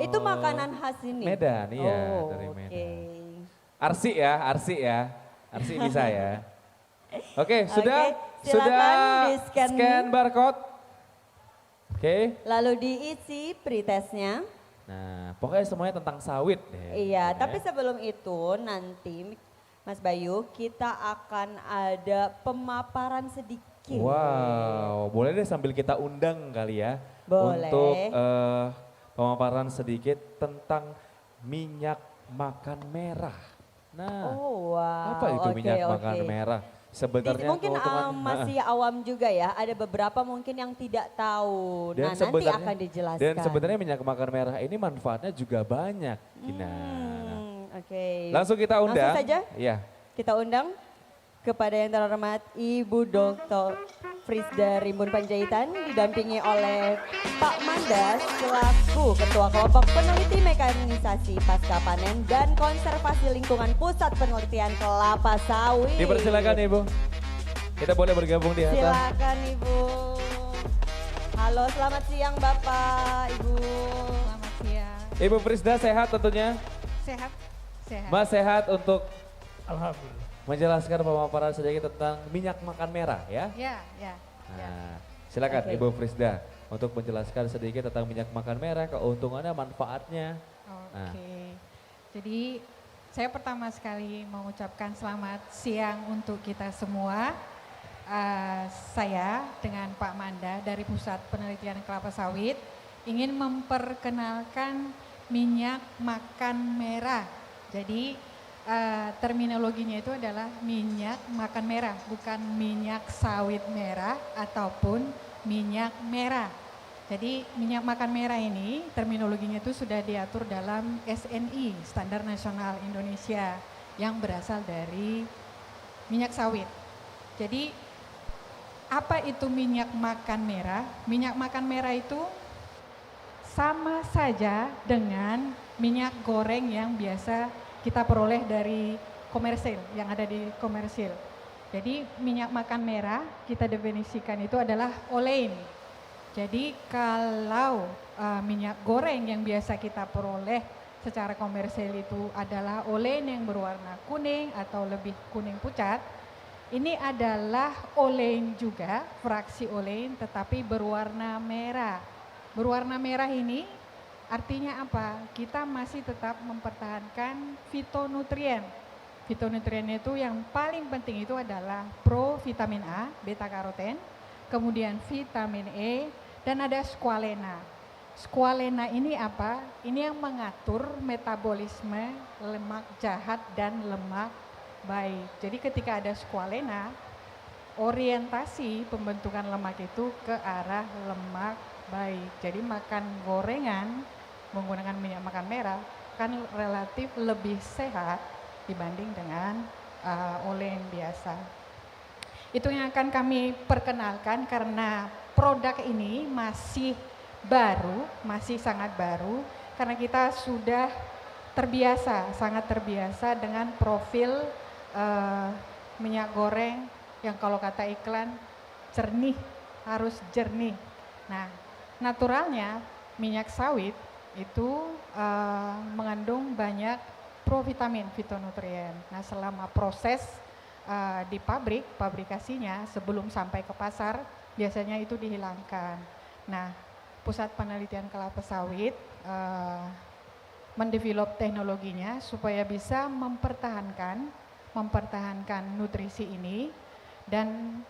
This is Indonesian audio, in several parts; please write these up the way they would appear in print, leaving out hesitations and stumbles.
Itu makanan khas ini? Medan, iya Oh, dari oke. Medan. Arsi ya, Arsi ya. Arsi bisa ya. Oke, Oke, sudah silakan di-scan. scan barcode. Oke. Lalu diisi pretestnya. Nah, pokoknya semuanya tentang sawit deh. Iya, gitu tapi ya. sebelum itu nanti Mas Bayu kita akan ada pemaparan sedikit. Wow, boleh deh sambil kita undang kali ya. Boleh. Untuk pemaparan sedikit tentang minyak makan merah. Nah, Oh wow, apa itu oke, minyak oke. makan merah? Sebenarnya Mungkin keuntungan masih awam juga ya, ada beberapa mungkin yang tidak tahu. dan Nah nanti sebenarnya akan dijelaskan. dan sebenarnya minyak makan merah ini manfaatnya juga banyak, Gina. Oke. Langsung kita undang. Langsung saja Iya. kita undang kepada yang terhormat Ibu Dr. Frisda Rimbun Panjaitan didampingi oleh Pak Mandas selaku Ketua Kelompok Peneliti Mekanisasi Pasca Panen dan Konservasi Lingkungan Pusat Penelitian Kelapa Sawit. Dipersilakan Ibu. Kita boleh bergabung di atas. Silakan Ibu. Halo, selamat siang Bapak, Ibu. Selamat siang. Ibu Frisda sehat tentunya? Sehat? Sehat. Mas sehat untuk Alhamdulillah. menjelaskan pemaparan sedikit tentang minyak makan merah ya. Ya, ya. Nah, silakan Oke. Ibu Frisda untuk menjelaskan sedikit tentang minyak makan merah, keuntungannya, manfaatnya. Oke. Jadi saya pertama sekali mengucapkan selamat siang untuk kita semua. Saya dengan Pak Manda dari Pusat Penelitian Kelapa Sawit ingin memperkenalkan minyak makan merah. Jadi terminologinya itu adalah minyak makan merah, bukan minyak sawit merah ataupun minyak merah. Jadi minyak makan merah ini terminologinya itu sudah diatur dalam SNI, Standar Nasional Indonesia, yang berasal dari minyak sawit. Jadi apa itu minyak makan merah? Minyak makan merah itu sama saja dengan minyak goreng yang biasa kita peroleh dari komersil, yang ada di komersil. Jadi minyak makan merah kita definisikan itu adalah olein. Jadi kalau minyak goreng yang biasa kita peroleh secara komersil itu adalah olein yang berwarna kuning atau lebih kuning pucat, ini adalah olein juga, fraksi olein tetapi berwarna merah. Berwarna merah ini artinya apa? Kita masih tetap mempertahankan fitonutrien. Fitonutrien itu yang paling penting itu adalah provitamin A, beta karoten, kemudian vitamin E, dan ada squalena. Squalena ini apa? Ini yang mengatur metabolisme lemak jahat dan lemak baik. Jadi ketika ada squalena, orientasi pembentukan lemak itu ke arah lemak baik. Jadi makan gorengan menggunakan minyak makan merah kan relatif lebih sehat dibanding dengan olein biasa. Itu yang akan kami perkenalkan karena produk ini masih baru, masih sangat baru karena kita sudah terbiasa, sangat terbiasa dengan profil minyak goreng yang kalau kata iklan jernih, harus jernih. Nah, naturalnya minyak sawit itu mengandung banyak provitamin, fitonutrien. Nah, selama proses di pabrikasinya sebelum sampai ke pasar biasanya itu dihilangkan. Nah, Pusat Penelitian Kelapa Sawit mendevelop teknologinya supaya bisa mempertahankan nutrisi ini dan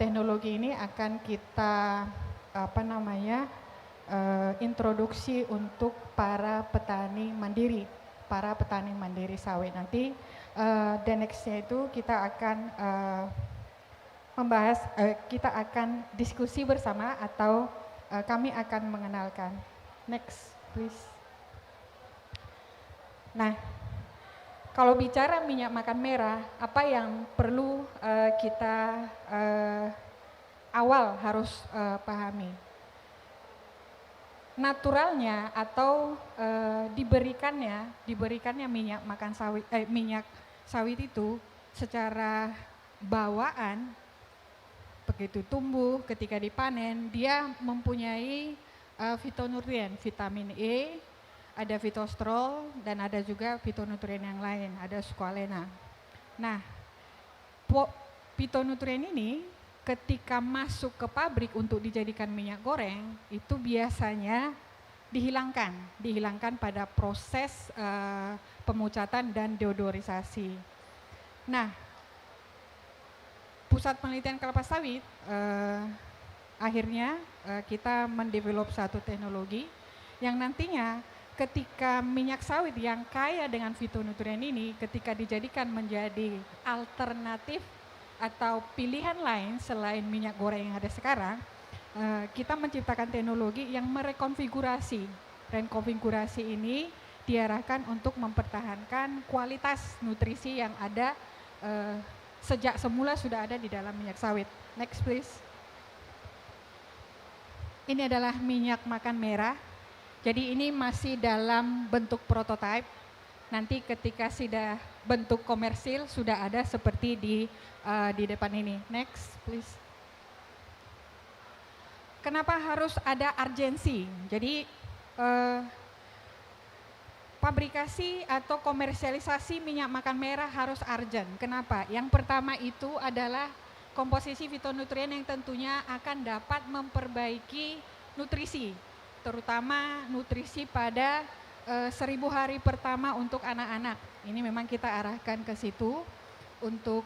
teknologi ini akan kita introduksi untuk para petani mandiri sawit. Nanti the next-nya itu kita akan membahas, kita akan diskusi bersama atau kami akan mengenalkan. Next, please. Nah, kalau bicara minyak makan merah, apa yang perlu kita awal harus pahami? Naturalnya atau diberikannya minyak sawit itu secara bawaan begitu tumbuh ketika dipanen dia mempunyai fitonutrien, vitamin E, ada fitosterol, dan ada juga fitonutrien yang lain, ada squalena. Nah, fitonutrien ini ketika masuk ke pabrik untuk dijadikan minyak goreng, itu biasanya dihilangkan pada proses pemucatan dan deodorisasi. Nah, Pusat Penelitian Kelapa Sawit akhirnya kita mendevelop satu teknologi yang nantinya ketika minyak sawit yang kaya dengan fitonutrien ini ketika dijadikan menjadi alternatif atau pilihan lain selain minyak goreng yang ada sekarang, kita menciptakan teknologi yang merekonfigurasi. Rekonfigurasi ini diarahkan untuk mempertahankan kualitas nutrisi yang ada sejak semula sudah ada di dalam minyak sawit. Next please. Ini adalah minyak makan merah. Jadi ini masih dalam bentuk prototype. Nanti ketika sudah bentuk komersil sudah ada seperti di depan ini. Next please. Kenapa harus ada urgensi? Jadi pabrikasi atau komersialisasi minyak makan merah harus urgent. Kenapa? Yang pertama itu adalah komposisi fitonutrien yang tentunya akan dapat memperbaiki nutrisi, terutama nutrisi pada 1000 hari pertama untuk anak-anak. Ini memang kita arahkan ke situ untuk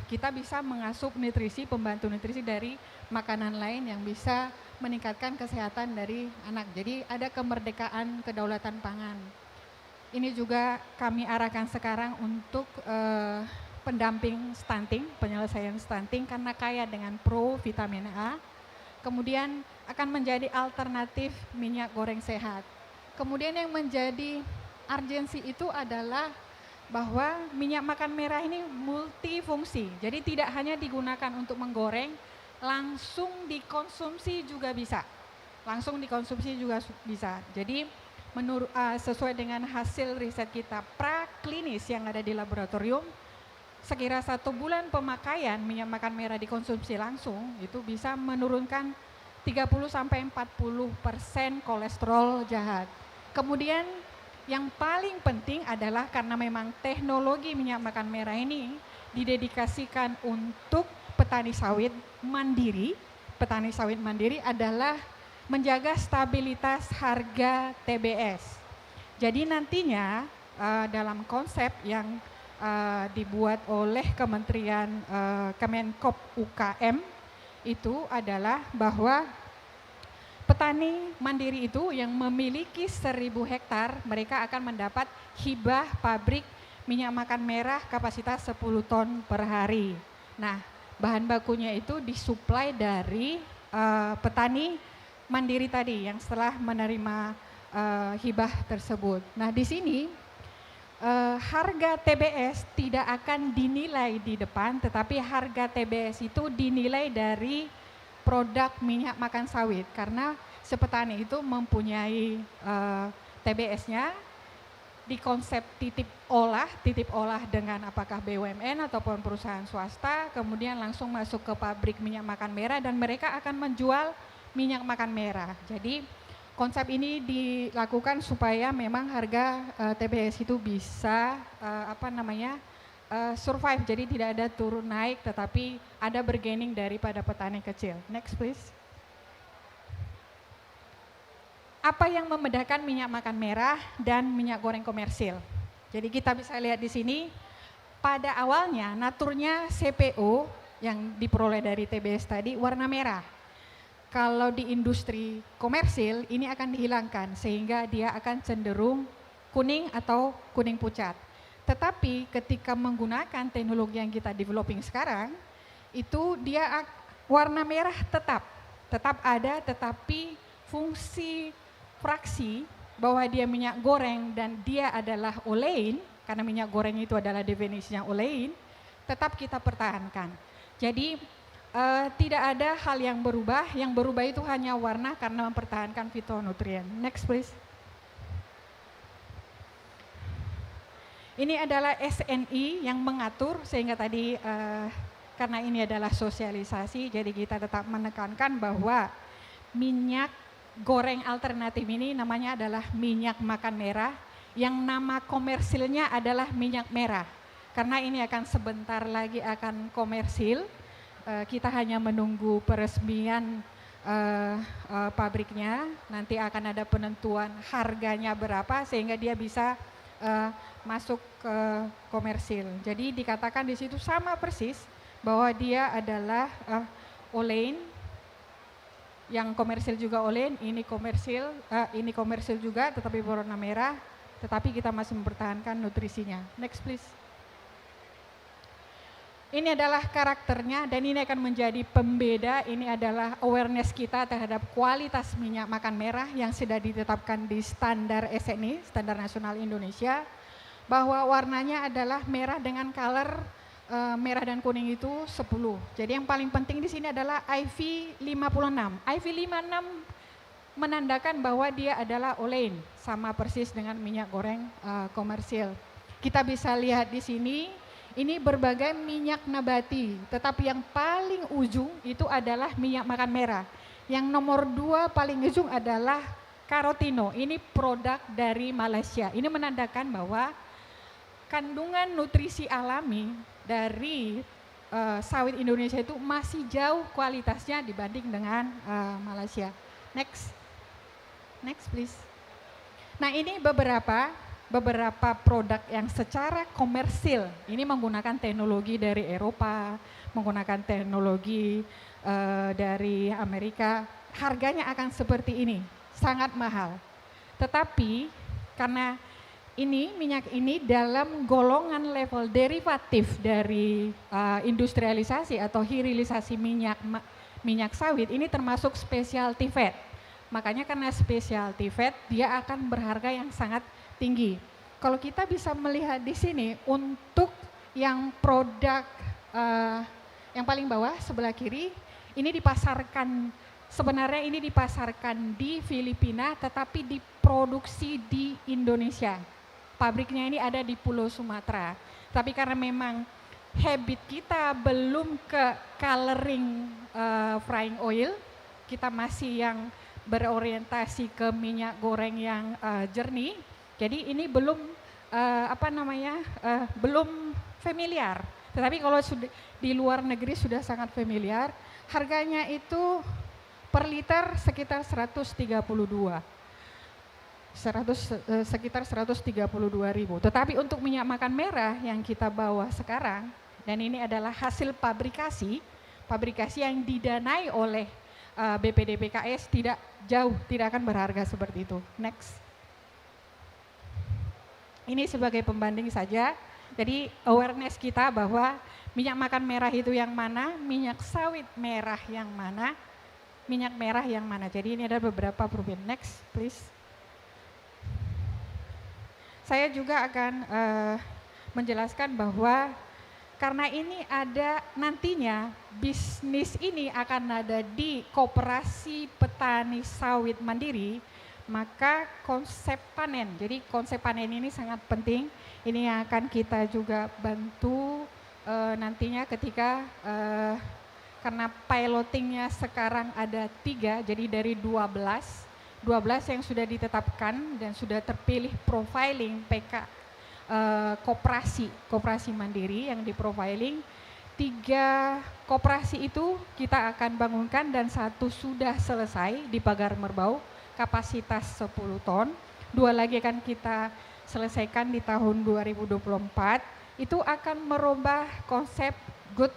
kita bisa mengasup nutrisi, pembantu nutrisi dari makanan lain yang bisa meningkatkan kesehatan dari anak. Jadi ada kemerdekaan kedaulatan pangan. Ini juga kami arahkan sekarang untuk pendamping stunting, penyelesaian stunting karena kaya dengan vitamin A. Kemudian akan menjadi alternatif minyak goreng sehat. Kemudian yang menjadi urgensi itu adalah bahwa minyak makan merah ini multifungsi. Jadi tidak hanya digunakan untuk menggoreng, langsung dikonsumsi juga bisa. Jadi sesuai dengan hasil riset kita praklinis yang ada di laboratorium, sekira 1 bulan pemakaian minyak makan merah dikonsumsi langsung itu bisa menurunkan 30-40% kolesterol jahat. Kemudian yang paling penting adalah karena memang teknologi minyak makan merah ini didedikasikan untuk petani sawit mandiri. Petani sawit mandiri adalah menjaga stabilitas harga TBS. Jadi nantinya dalam konsep yang dibuat oleh Kementerian Kemenkop UKM itu adalah bahwa petani mandiri itu yang memiliki 1000 hektar mereka akan mendapat hibah pabrik minyak makan merah kapasitas 10 ton per hari. Nah, bahan bakunya itu disuplai dari petani mandiri tadi yang setelah menerima hibah tersebut. Nah, di sini harga TBS tidak akan dinilai di depan, tetapi harga TBS itu dinilai dari produk minyak makan sawit karena sepetani itu mempunyai TBS-nya di konsep titip olah dengan apakah BUMN ataupun perusahaan swasta, kemudian langsung masuk ke pabrik minyak makan merah dan mereka akan menjual minyak makan merah. Jadi konsep ini dilakukan supaya memang harga TBS itu bisa survive, jadi tidak ada turun naik tetapi ada bergaining daripada petani kecil. Next please. Apa yang membedakan minyak makan merah dan minyak goreng komersil? Jadi kita bisa lihat di sini pada awalnya naturnya CPO yang diperoleh dari TBS tadi warna merah. Kalau di industri komersil ini akan dihilangkan sehingga dia akan cenderung kuning atau kuning pucat. Tetapi ketika menggunakan teknologi yang kita developing sekarang, itu dia warna merah tetap ada, tetapi fungsi fraksi bahwa dia minyak goreng dan dia adalah olein, karena minyak goreng itu adalah definisinya olein, tetap kita pertahankan. Jadi tidak ada hal yang berubah itu hanya warna karena mempertahankan fitonutrien. Next please. Ini adalah SNI yang mengatur sehingga tadi karena ini adalah sosialisasi, jadi kita tetap menekankan bahwa minyak goreng alternatif ini namanya adalah minyak makan merah, yang nama komersilnya adalah minyak merah. Karena ini akan sebentar lagi akan komersil, kita hanya menunggu peresmian pabriknya, nanti akan ada penentuan harganya berapa sehingga dia bisa masuk ke komersil. Jadi dikatakan di situ sama persis bahwa dia adalah Olein, yang komersil juga Olein, ini komersil juga tetapi berwarna merah, tetapi kita masih mempertahankan nutrisinya. Next please. Ini adalah karakternya dan ini akan menjadi pembeda, ini adalah awareness kita terhadap kualitas minyak makan merah yang sudah ditetapkan di standar SNI, Standar Nasional Indonesia, bahwa warnanya adalah merah dengan color merah dan kuning itu 10. Jadi yang paling penting di sini adalah IV56. IV56 menandakan bahwa dia adalah Olein, sama persis dengan minyak goreng komersil. Kita bisa lihat di sini, ini berbagai minyak nabati, tetapi yang paling ujung itu adalah minyak makan merah. Yang nomor 2 paling ujung adalah Carotino, ini produk dari Malaysia. Ini menandakan bahwa kandungan nutrisi alami dari sawit Indonesia itu masih jauh kualitasnya dibanding dengan Malaysia. Next please. Nah ini beberapa produk yang secara komersil ini menggunakan teknologi dari Eropa, menggunakan teknologi dari Amerika, harganya akan seperti ini, sangat mahal. Tetapi karena ini minyak ini dalam golongan level derivatif dari industrialisasi atau hilirisasi minyak sawit, ini termasuk specialty fat. Makanya karena specialty fat dia akan berharga yang sangat tinggi. Kalau kita bisa melihat di sini untuk yang produk yang paling bawah sebelah kiri, ini dipasarkan, sebenarnya ini dipasarkan di Filipina tetapi diproduksi di Indonesia. Pabriknya ini ada di Pulau Sumatera. Tapi karena memang habit kita belum ke coloring frying oil, kita masih yang berorientasi ke minyak goreng yang jernih. Jadi ini belum belum familiar. Tetapi kalau sudah di luar negeri sudah sangat familiar, harganya itu per liter sekitar 132.000. Sekitar 132.000. Tetapi untuk minyak makan merah yang kita bawa sekarang, dan ini adalah hasil pabrikasi yang didanai oleh BPDPKS, tidak akan berharga seperti itu. Next. Ini sebagai pembanding saja, jadi awareness kita bahwa minyak makan merah itu yang mana, minyak sawit merah yang mana, minyak merah yang mana. Jadi ini ada beberapa perbedaan. Next please. Saya juga akan menjelaskan bahwa karena ini ada nantinya bisnis ini akan ada di Koperasi Petani Sawit Mandiri, maka konsep panen, jadi konsep panen ini sangat penting, ini yang akan kita juga bantu nantinya ketika karena pilotingnya sekarang ada 3, jadi dari 12 yang sudah ditetapkan dan sudah terpilih profiling PK koperasi mandiri yang diprofiling, 3 koperasi itu kita akan bangunkan dan 1 sudah selesai di Pagar Merbau, kapasitas 10 ton, 2 lagi akan kita selesaikan di tahun 2024, itu akan merubah konsep good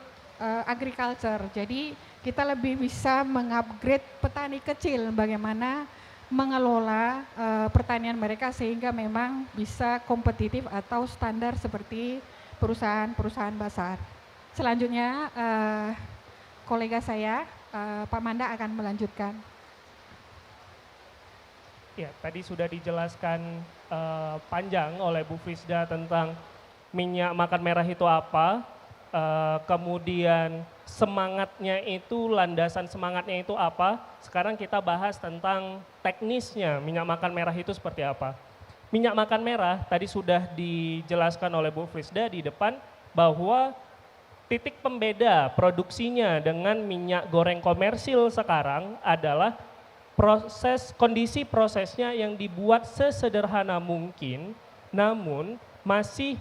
agriculture. Jadi kita lebih bisa mengupgrade petani kecil bagaimana mengelola pertanian mereka sehingga memang bisa kompetitif atau standar seperti perusahaan-perusahaan besar. Selanjutnya kolega saya Pak Manda akan melanjutkan. Ya, tadi sudah dijelaskan panjang oleh Bu Frisda tentang minyak makan merah itu apa, kemudian semangatnya itu, landasan semangatnya itu apa. Sekarang kita bahas tentang teknisnya minyak makan merah itu seperti apa. Minyak makan merah tadi sudah dijelaskan oleh Bu Frisda di depan bahwa titik pembeda produksinya dengan minyak goreng komersil sekarang adalah kondisi prosesnya yang dibuat sesederhana mungkin, namun masih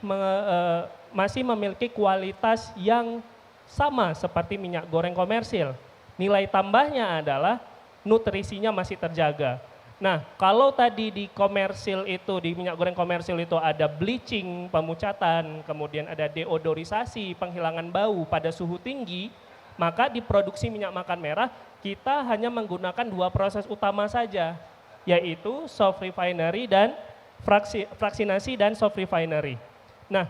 memiliki kualitas yang sama seperti minyak goreng komersil. Nilai tambahnya adalah nutrisinya masih terjaga. Nah, kalau tadi di komersil itu, di minyak goreng komersil itu ada bleaching, pemucatan, kemudian ada deodorisasi, penghilangan bau pada suhu tinggi, maka di produksi minyak makan merah kita hanya menggunakan 2 proses utama saja, yaitu soft refinery dan fraksinasi dan soft refinery. Nah,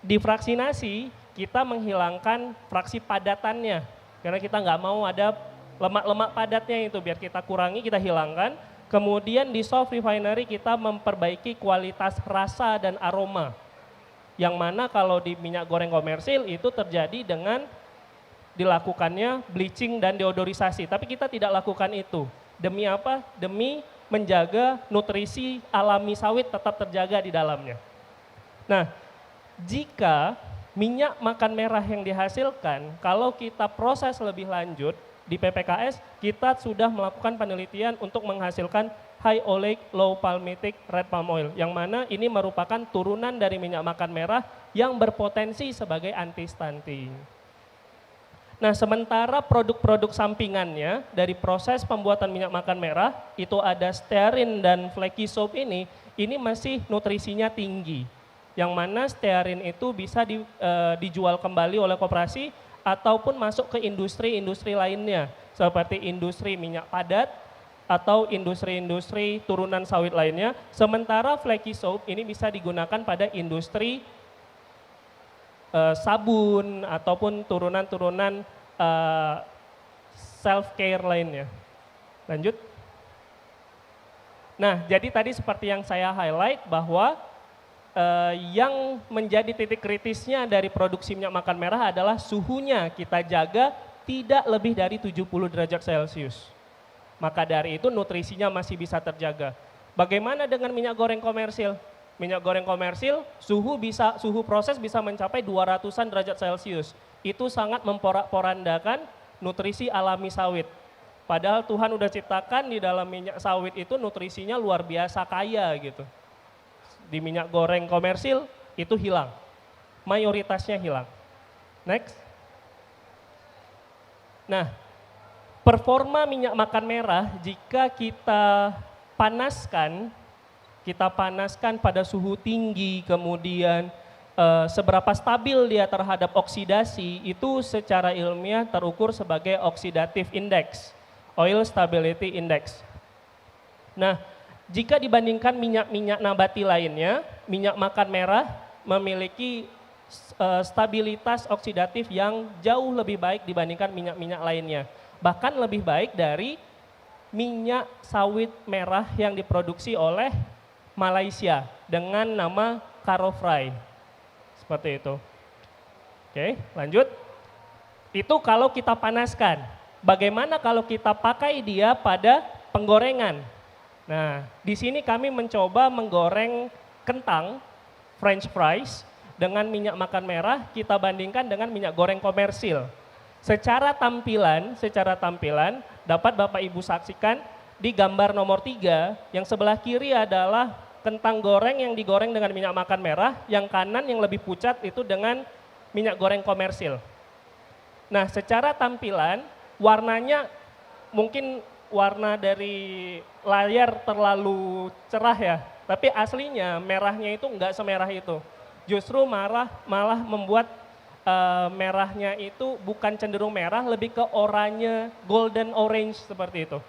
di fraksinasi kita menghilangkan fraksi padatannya, karena kita nggak mau ada lemak-lemak padatnya itu, biar kita kurangi, kita hilangkan. Kemudian di soft refinery kita memperbaiki kualitas rasa dan aroma, yang mana kalau di minyak goreng komersil itu terjadi dengan dilakukannya bleaching dan deodorisasi, tapi kita tidak lakukan itu. Demi apa? Demi menjaga nutrisi alami sawit tetap terjaga di dalamnya. Nah, jika minyak makan merah yang dihasilkan, kalau kita proses lebih lanjut di PPKS, kita sudah melakukan penelitian untuk menghasilkan high oleic, low palmitic, red palm oil, yang mana ini merupakan turunan dari minyak makan merah yang berpotensi sebagai anti stunting. Nah, sementara produk-produk sampingannya dari proses pembuatan minyak makan merah, itu ada stearin dan flaky soap ini masih nutrisinya tinggi. Yang mana stearin itu bisa dijual kembali oleh koperasi ataupun masuk ke industri-industri lainnya, seperti industri minyak padat atau industri-industri turunan sawit lainnya. Sementara flaky soap ini bisa digunakan pada industri sabun ataupun turunan-turunan self care lainnya. Lanjut. Nah, jadi tadi seperti yang saya highlight bahwa yang menjadi titik kritisnya dari produksi minyak makan merah adalah suhunya kita jaga tidak lebih dari 70 derajat Celcius. Maka dari itu nutrisinya masih bisa terjaga. Bagaimana dengan minyak goreng komersil? Minyak goreng komersil suhu proses bisa mencapai 200-an derajat Celcius. Itu sangat memporak-porandakan nutrisi alami sawit. Padahal Tuhan udah ciptakan di dalam minyak sawit itu nutrisinya luar biasa kaya gitu. Di minyak goreng komersil itu hilang, mayoritasnya hilang. Next. Nah, performa minyak makan merah jika kita panaskan pada suhu tinggi, kemudian seberapa stabil dia terhadap oksidasi, itu secara ilmiah terukur sebagai oxidative index, oil stability index. Nah, jika dibandingkan minyak-minyak nabati lainnya, minyak makan merah memiliki stabilitas oksidatif yang jauh lebih baik dibandingkan minyak-minyak lainnya. Bahkan lebih baik dari minyak sawit merah yang diproduksi oleh Malaysia dengan nama Carofry. Seperti itu. Oke, lanjut. Itu kalau kita panaskan. Bagaimana kalau kita pakai dia pada penggorengan? Nah, di sini kami mencoba menggoreng kentang, French fries, dengan minyak makan merah, kita bandingkan dengan minyak goreng komersil. Secara tampilan dapat Bapak Ibu saksikan di gambar nomor 3, yang sebelah kiri adalah kentang goreng yang digoreng dengan minyak makan merah, yang kanan yang lebih pucat itu dengan minyak goreng komersil. Nah, secara tampilan warnanya mungkin warna dari layar terlalu cerah ya, tapi aslinya merahnya itu enggak semerah itu. Justru malah membuat merahnya itu bukan cenderung merah, lebih ke oranye, golden orange seperti itu.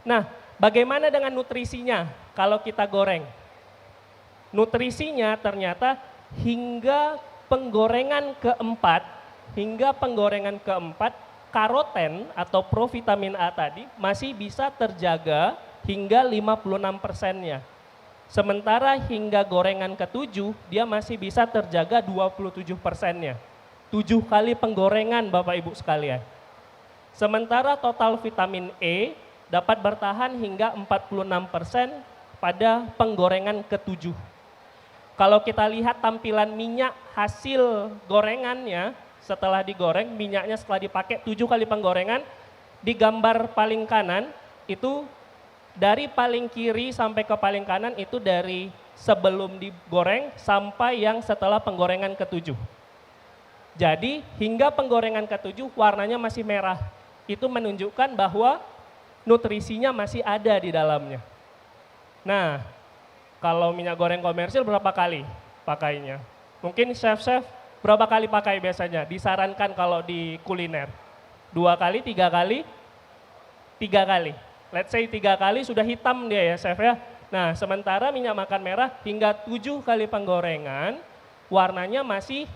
Nah, bagaimana dengan nutrisinya kalau kita goreng? Nutrisinya ternyata hingga penggorengan keempat, karoten atau provitamin A tadi masih bisa terjaga hingga 56%-nya. Sementara hingga gorengan ke-7 dia masih bisa terjaga 27%-nya. 7 kali penggorengan Bapak Ibu sekalian. Sementara total vitamin E dapat bertahan hingga 46% pada penggorengan ke-7. Kalau kita lihat tampilan minyak hasil gorengannya setelah digoreng, minyaknya setelah dipakai 7 kali penggorengan, di gambar paling kanan itu dari paling kiri sampai ke paling kanan itu dari sebelum digoreng sampai yang setelah penggorengan ke-7. Jadi hingga penggorengan ke-7 warnanya masih merah. Itu menunjukkan bahwa nutrisinya masih ada di dalamnya. Nah, kalau minyak goreng komersil berapa kali pakainya? Mungkin chef-chef berapa kali pakai biasanya? Disarankan kalau di kuliner. 2 kali, 3 kali? 3 kali. Let's say 3 kali sudah hitam dia ya chef ya. Nah sementara minyak makan merah hingga 7 kali penggorengan warnanya masih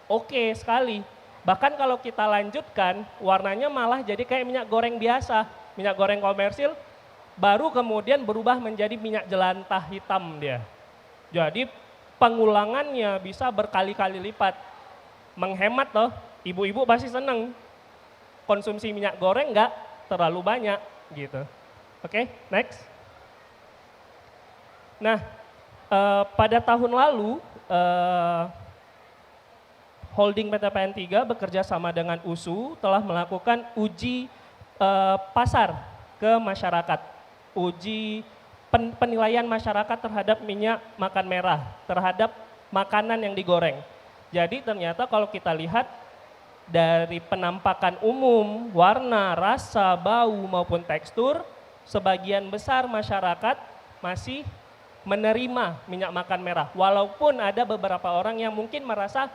oke sekali. Bahkan kalau kita lanjutkan warnanya malah jadi kayak minyak goreng biasa. Minyak goreng komersil baru kemudian berubah menjadi minyak jelantah hitam dia. Jadi pengulangannya bisa berkali-kali lipat. Menghemat loh, ibu-ibu pasti seneng. Konsumsi minyak goreng nggak terlalu banyak gitu. Oke, next. Nah, pada tahun lalu holding PT PN 3 bekerja sama dengan USU telah melakukan uji pasar ke masyarakat. Uji penilaian masyarakat terhadap minyak makan merah, terhadap makanan yang digoreng. Jadi ternyata kalau kita lihat dari penampakan umum, warna, rasa, bau maupun tekstur, sebagian besar masyarakat masih menerima minyak makan merah. Walaupun ada beberapa orang yang mungkin merasa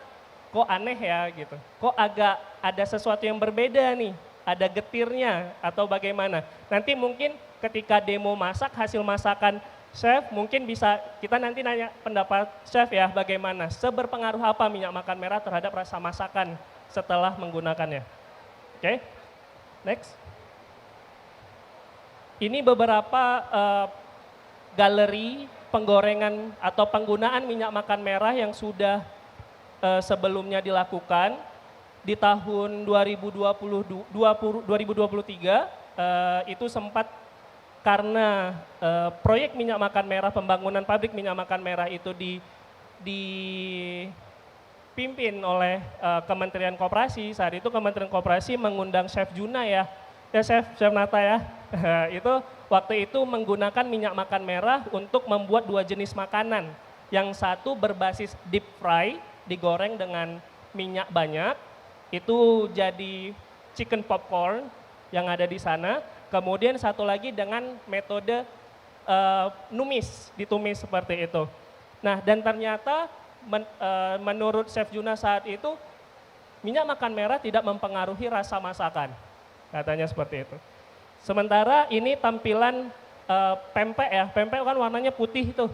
kok aneh ya gitu. Kok agak ada sesuatu yang berbeda nih, ada getirnya atau bagaimana. Nanti mungkin ketika demo masak, hasil masakan chef mungkin bisa kita nanti nanya pendapat chef ya bagaimana. Seberpengaruh apa minyak makan merah terhadap rasa masakan setelah menggunakannya. Oke, next. Ini beberapa galeri penggorengan atau penggunaan minyak makan merah yang sudah sebelumnya dilakukan di tahun 2023 itu sempat karena proyek minyak makan merah, pembangunan pabrik minyak makan merah itu dipimpin oleh Kementerian Koperasi. Saat itu Kementerian Koperasi mengundang Chef Juna ya Chef Nata ya. Itu waktu itu menggunakan minyak makan merah untuk membuat 2 jenis makanan. Yang satu berbasis deep fry, digoreng dengan minyak banyak, itu jadi chicken popcorn yang ada di sana. Kemudian satu lagi dengan metode numis, ditumis seperti itu. Nah dan ternyata menurut Chef Juna saat itu, minyak makan merah tidak mempengaruhi rasa masakan. Katanya seperti itu. Sementara ini tampilan pempek ya, pempek kan warnanya putih itu.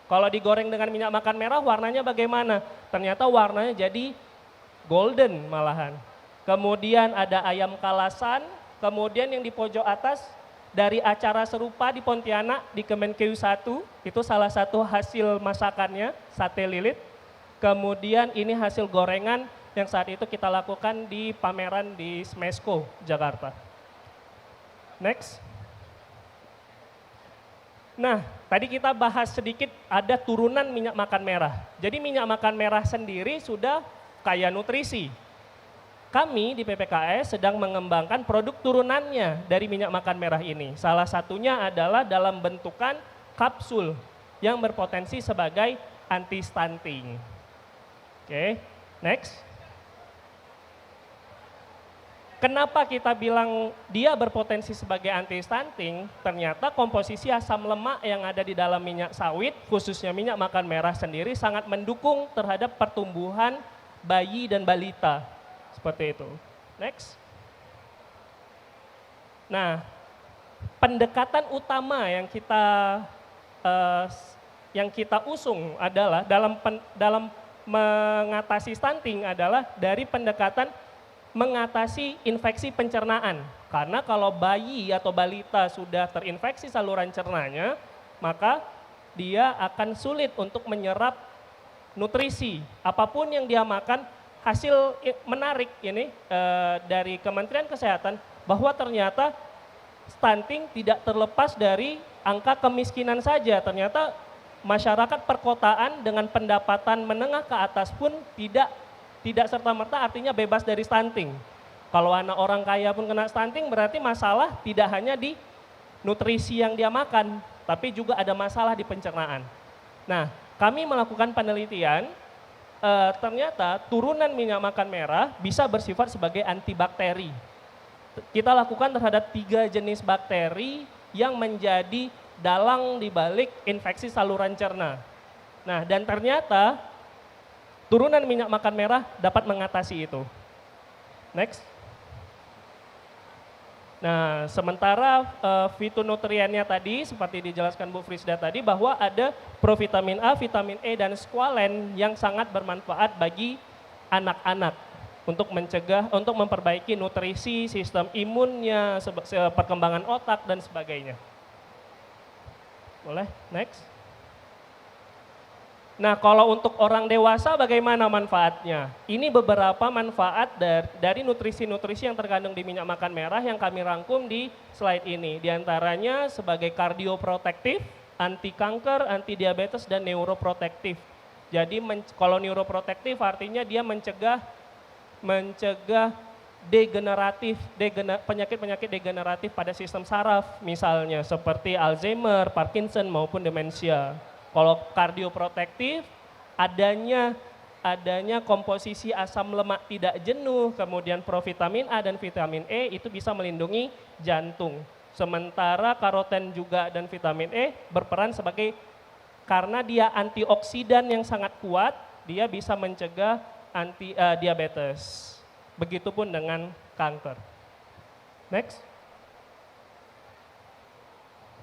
Kalau digoreng dengan minyak makan merah warnanya bagaimana? Ternyata warnanya jadi golden malahan. Kemudian ada ayam kalasan, kemudian yang di pojok atas dari acara serupa di Pontianak di Kemenkeu 1, itu salah satu hasil masakannya, sate lilit. Kemudian ini hasil gorengan yang saat itu kita lakukan di pameran di Smesco, Jakarta. Next. Nah, tadi kita bahas sedikit ada turunan minyak makan merah. Jadi minyak makan merah sendiri sudah kaya nutrisi. Kami di PPKS sedang mengembangkan produk turunannya dari minyak makan merah ini. Salah satunya adalah dalam bentukan kapsul yang berpotensi sebagai anti stunting. Oke, next. Kenapa kita bilang dia berpotensi sebagai anti stunting? Ternyata komposisi asam lemak yang ada di dalam minyak sawit, khususnya minyak makan merah sendiri sangat mendukung terhadap pertumbuhan bayi dan balita. Seperti itu. Next. Nah, pendekatan utama yang kita usung adalah dalam mengatasi stunting adalah dari pendekatan mengatasi infeksi pencernaan. Karena kalau bayi atau balita sudah terinfeksi saluran cernanya, maka dia akan sulit untuk menyerap nutrisi. Apapun yang dia makan, hasil menarik ini dari Kementerian Kesehatan bahwa ternyata stunting tidak terlepas dari angka kemiskinan saja. Ternyata masyarakat perkotaan dengan pendapatan menengah ke atas pun tidak serta-merta artinya bebas dari stunting. Kalau anak orang kaya pun kena stunting berarti masalah tidak hanya di nutrisi yang dia makan, tapi juga ada masalah di pencernaan. Nah, kami melakukan penelitian, ternyata turunan minyak makan merah bisa bersifat sebagai antibakteri. Kita lakukan terhadap 3 jenis bakteri yang menjadi dalang dibalik infeksi saluran cerna. Nah, dan ternyata turunan minyak makan merah dapat mengatasi itu. Next. Nah, sementara fitonutriennya tadi seperti dijelaskan Bu Frisda tadi bahwa ada provitamin A, vitamin E, dan squalen yang sangat bermanfaat bagi anak-anak untuk mencegah, untuk memperbaiki nutrisi, sistem imunnya, perkembangan otak, dan sebagainya. Boleh, next. Nah, kalau untuk orang dewasa bagaimana manfaatnya? Ini beberapa manfaat dari nutrisi-nutrisi yang terkandung di minyak makan merah yang kami rangkum di slide ini. Di antaranya sebagai kardioprotektif, anti kanker, anti diabetes, dan neuroprotektif. Jadi kalau neuroprotektif artinya dia mencegah penyakit-penyakit degeneratif pada sistem saraf, misalnya seperti Alzheimer, Parkinson, maupun demensia. Kalau kardioprotektif, adanya komposisi asam lemak tidak jenuh, kemudian provitamin A dan vitamin E itu bisa melindungi jantung. Sementara karoten juga dan vitamin E berperan karena dia antioksidan yang sangat kuat, dia bisa mencegah diabetes. Begitupun dengan kanker. Next.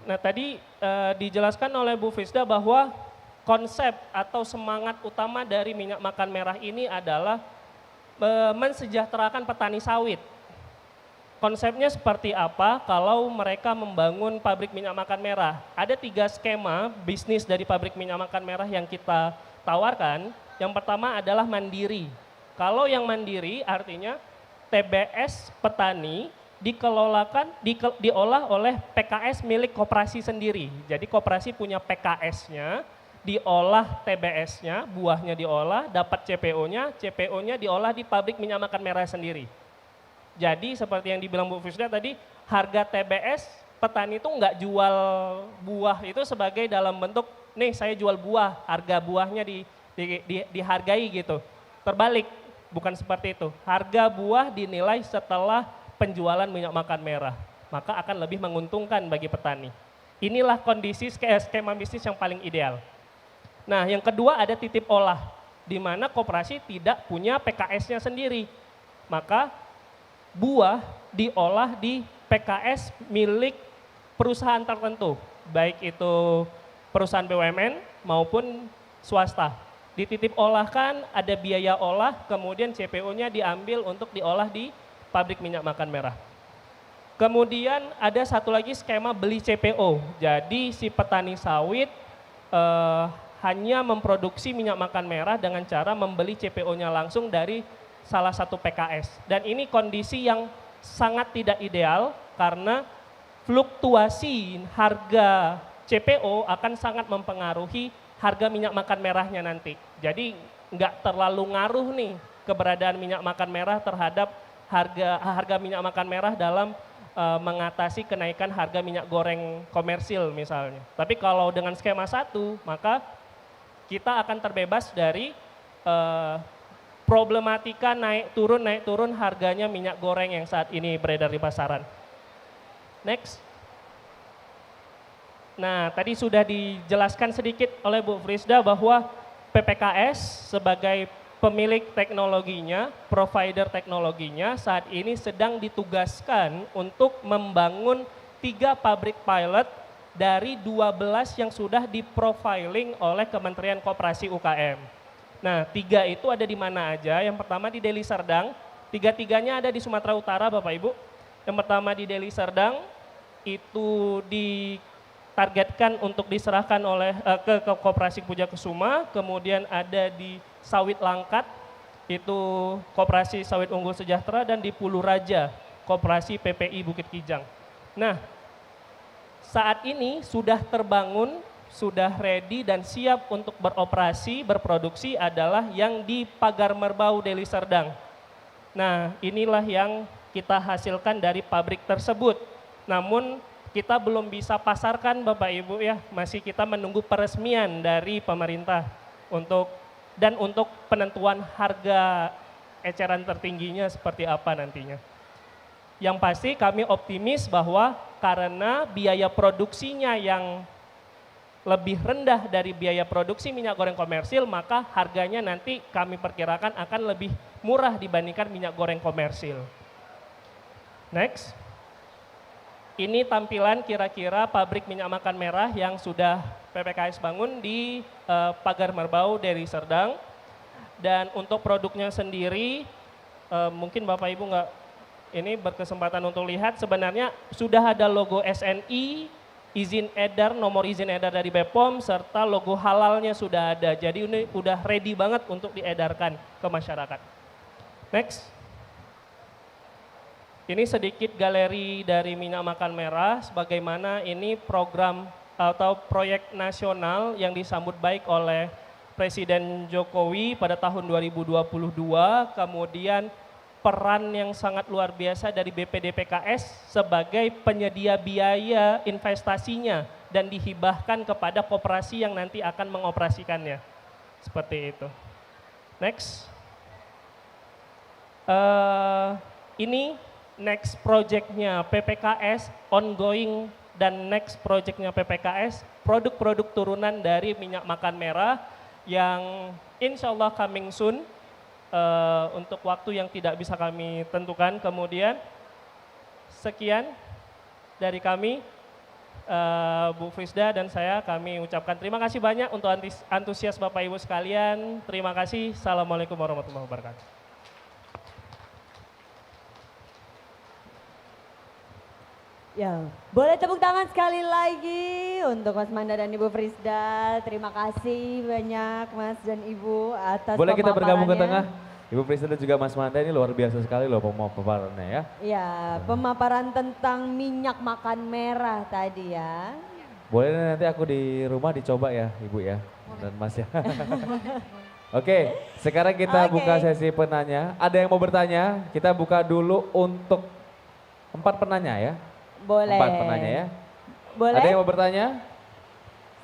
Nah, tadi dijelaskan oleh Bu Frisda bahwa konsep atau semangat utama dari minyak makan merah ini adalah mensejahterakan petani sawit. Konsepnya seperti apa kalau mereka membangun pabrik minyak makan merah? Ada 3 skema bisnis dari pabrik minyak makan merah yang kita tawarkan. Yang pertama adalah mandiri. Kalau yang mandiri artinya TBS petani diolah oleh PKS milik koperasi sendiri. Jadi koperasi punya PKS-nya, diolah TBS-nya, buahnya diolah, dapat CPO-nya, CPO-nya diolah di pabrik minyak makan merah sendiri. Jadi seperti yang dibilang Bu Frisda tadi, harga TBS petani itu nggak jual buah itu sebagai dalam bentuk, nih saya jual buah, harga buahnya dihargai gitu. Terbalik. Bukan seperti itu. Harga buah dinilai setelah penjualan minyak makan merah. Maka akan lebih menguntungkan bagi petani. Inilah kondisi skema bisnis yang paling ideal. Nah, yang kedua ada titip olah. Di mana koperasi tidak punya PKS-nya sendiri. Maka buah diolah di PKS milik perusahaan tertentu. Baik itu perusahaan BUMN maupun swasta. Dititip olahkan, ada biaya olah, kemudian CPO-nya diambil untuk diolah di pabrik minyak makan merah. Kemudian ada satu lagi skema beli CPO. Jadi si petani sawit hanya memproduksi minyak makan merah dengan cara membeli CPO-nya langsung dari salah satu PKS. Dan ini kondisi yang sangat tidak ideal karena fluktuasi harga CPO akan sangat mempengaruhi harga minyak makan merahnya nanti. Jadi nggak terlalu ngaruh nih keberadaan minyak makan merah terhadap harga minyak makan merah dalam mengatasi kenaikan harga minyak goreng komersil misalnya. Tapi kalau dengan skema 1, maka kita akan terbebas dari problematika naik turun harganya minyak goreng yang saat ini beredar di pasaran. Next. Nah, tadi sudah dijelaskan sedikit oleh Bu Frisda bahwa PPKS sebagai pemilik teknologinya, provider teknologinya saat ini sedang ditugaskan untuk membangun 3 pabrik pilot dari 12 yang sudah diprofiling oleh Kementerian Koperasi UKM. Nah, 3 itu ada di mana aja? Yang pertama di Deli Serdang, 3-tiganya ada di Sumatera Utara Bapak Ibu. Yang pertama di Deli Serdang, itu ditargetkan untuk diserahkan ke Koperasi Puja Kesuma, kemudian ada di Sawit Langkat, itu Koperasi Sawit Unggul Sejahtera, dan di Pulu Raja, Koperasi PPI Bukit Kijang. Nah, saat ini sudah terbangun, sudah ready dan siap untuk beroperasi, berproduksi adalah yang di Pagar Merbau Deli Serdang. Nah, inilah yang kita hasilkan dari pabrik tersebut. Namun kita belum bisa pasarkan Bapak Ibu ya, masih kita menunggu peresmian dari pemerintah untuk penentuan harga eceran tertingginya seperti apa nantinya. Yang pasti kami optimis bahwa karena biaya produksinya yang lebih rendah dari biaya produksi minyak goreng komersil, maka harganya nanti kami perkirakan akan lebih murah dibandingkan minyak goreng komersil. Next. Ini tampilan kira-kira pabrik minyak makan merah yang sudah PPKS bangun di Pagar Merbau dari Serdang. Dan untuk produknya sendiri, mungkin Bapak Ibu ini berkesempatan untuk lihat, sebenarnya sudah ada logo SNI, izin edar, nomor izin edar dari BPOM, serta logo halalnya sudah ada. Jadi ini udah ready banget untuk diedarkan ke masyarakat. Next. Ini sedikit galeri dari minyak makan merah, sebagaimana ini program atau proyek nasional yang disambut baik oleh Presiden Jokowi pada tahun 2022, kemudian peran yang sangat luar biasa dari BPDPKS sebagai penyedia biaya investasinya dan dihibahkan kepada koperasi yang nanti akan mengoperasikannya. Seperti itu. Next. Ini next project-nya PPKS, ongoing dan next project-nya PPKS, produk-produk turunan dari minyak makan merah yang insya Allah coming soon untuk waktu yang tidak bisa kami tentukan. Kemudian sekian dari kami, Bu Frisda dan saya, kami ucapkan terima kasih banyak untuk antusias Bapak Ibu sekalian. Terima kasih. Assalamualaikum warahmatullahi wabarakatuh. Ya, boleh tepuk tangan sekali lagi untuk Mas Manda dan Ibu Frisda. Terima kasih banyak Mas dan Ibu atas Boleh kita bergabung ke pemaparannya. tengah? Ibu Frisda dan juga Mas Manda, ini luar biasa sekali loh pemaparannya ya. Ya, pemaparan tentang minyak makan merah tadi ya. Boleh nanti aku di rumah dicoba ya Ibu ya dan Mas ya. Oke, sekarang kita buka sesi penanya. Ada yang mau bertanya? Kita buka dulu untuk 4 penanya ya. Boleh. 4 penanya ya. Boleh. Ada yang mau bertanya?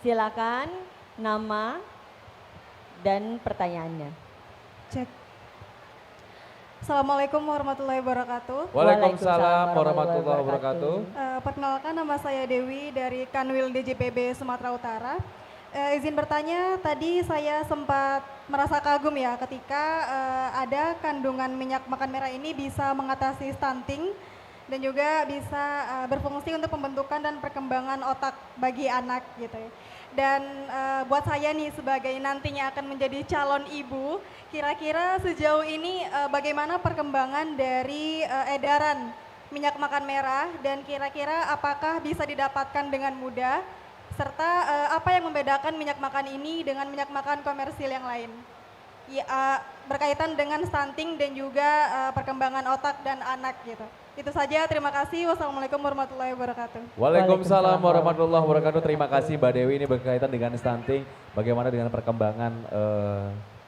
Silakan nama dan pertanyaannya. Cek. Assalamualaikum warahmatullahi wabarakatuh. Waalaikumsalam warahmatullahi wabarakatuh. Perkenalkan, nama saya Dewi dari Kanwil DJPB Sumatera Utara. Izin bertanya, tadi saya sempat merasa kagum ya ketika ada kandungan minyak makan merah ini bisa mengatasi stunting dan juga bisa berfungsi untuk pembentukan dan perkembangan otak bagi anak gitu ya. Dan buat saya nih sebagai nantinya akan menjadi calon ibu, kira-kira sejauh ini bagaimana perkembangan dari edaran minyak makan merah dan kira-kira apakah bisa didapatkan dengan mudah, serta apa yang membedakan minyak makan ini dengan minyak makan komersil yang lain? Ya, berkaitan dengan stunting dan juga perkembangan otak dan anak gitu. Itu saja, terima kasih. Wassalamualaikum warahmatullahi wabarakatuh. Waalaikumsalam warahmatullahi wabarakatuh. Terima kasih Mbak Dewi, ini berkaitan dengan stunting. Bagaimana dengan perkembangan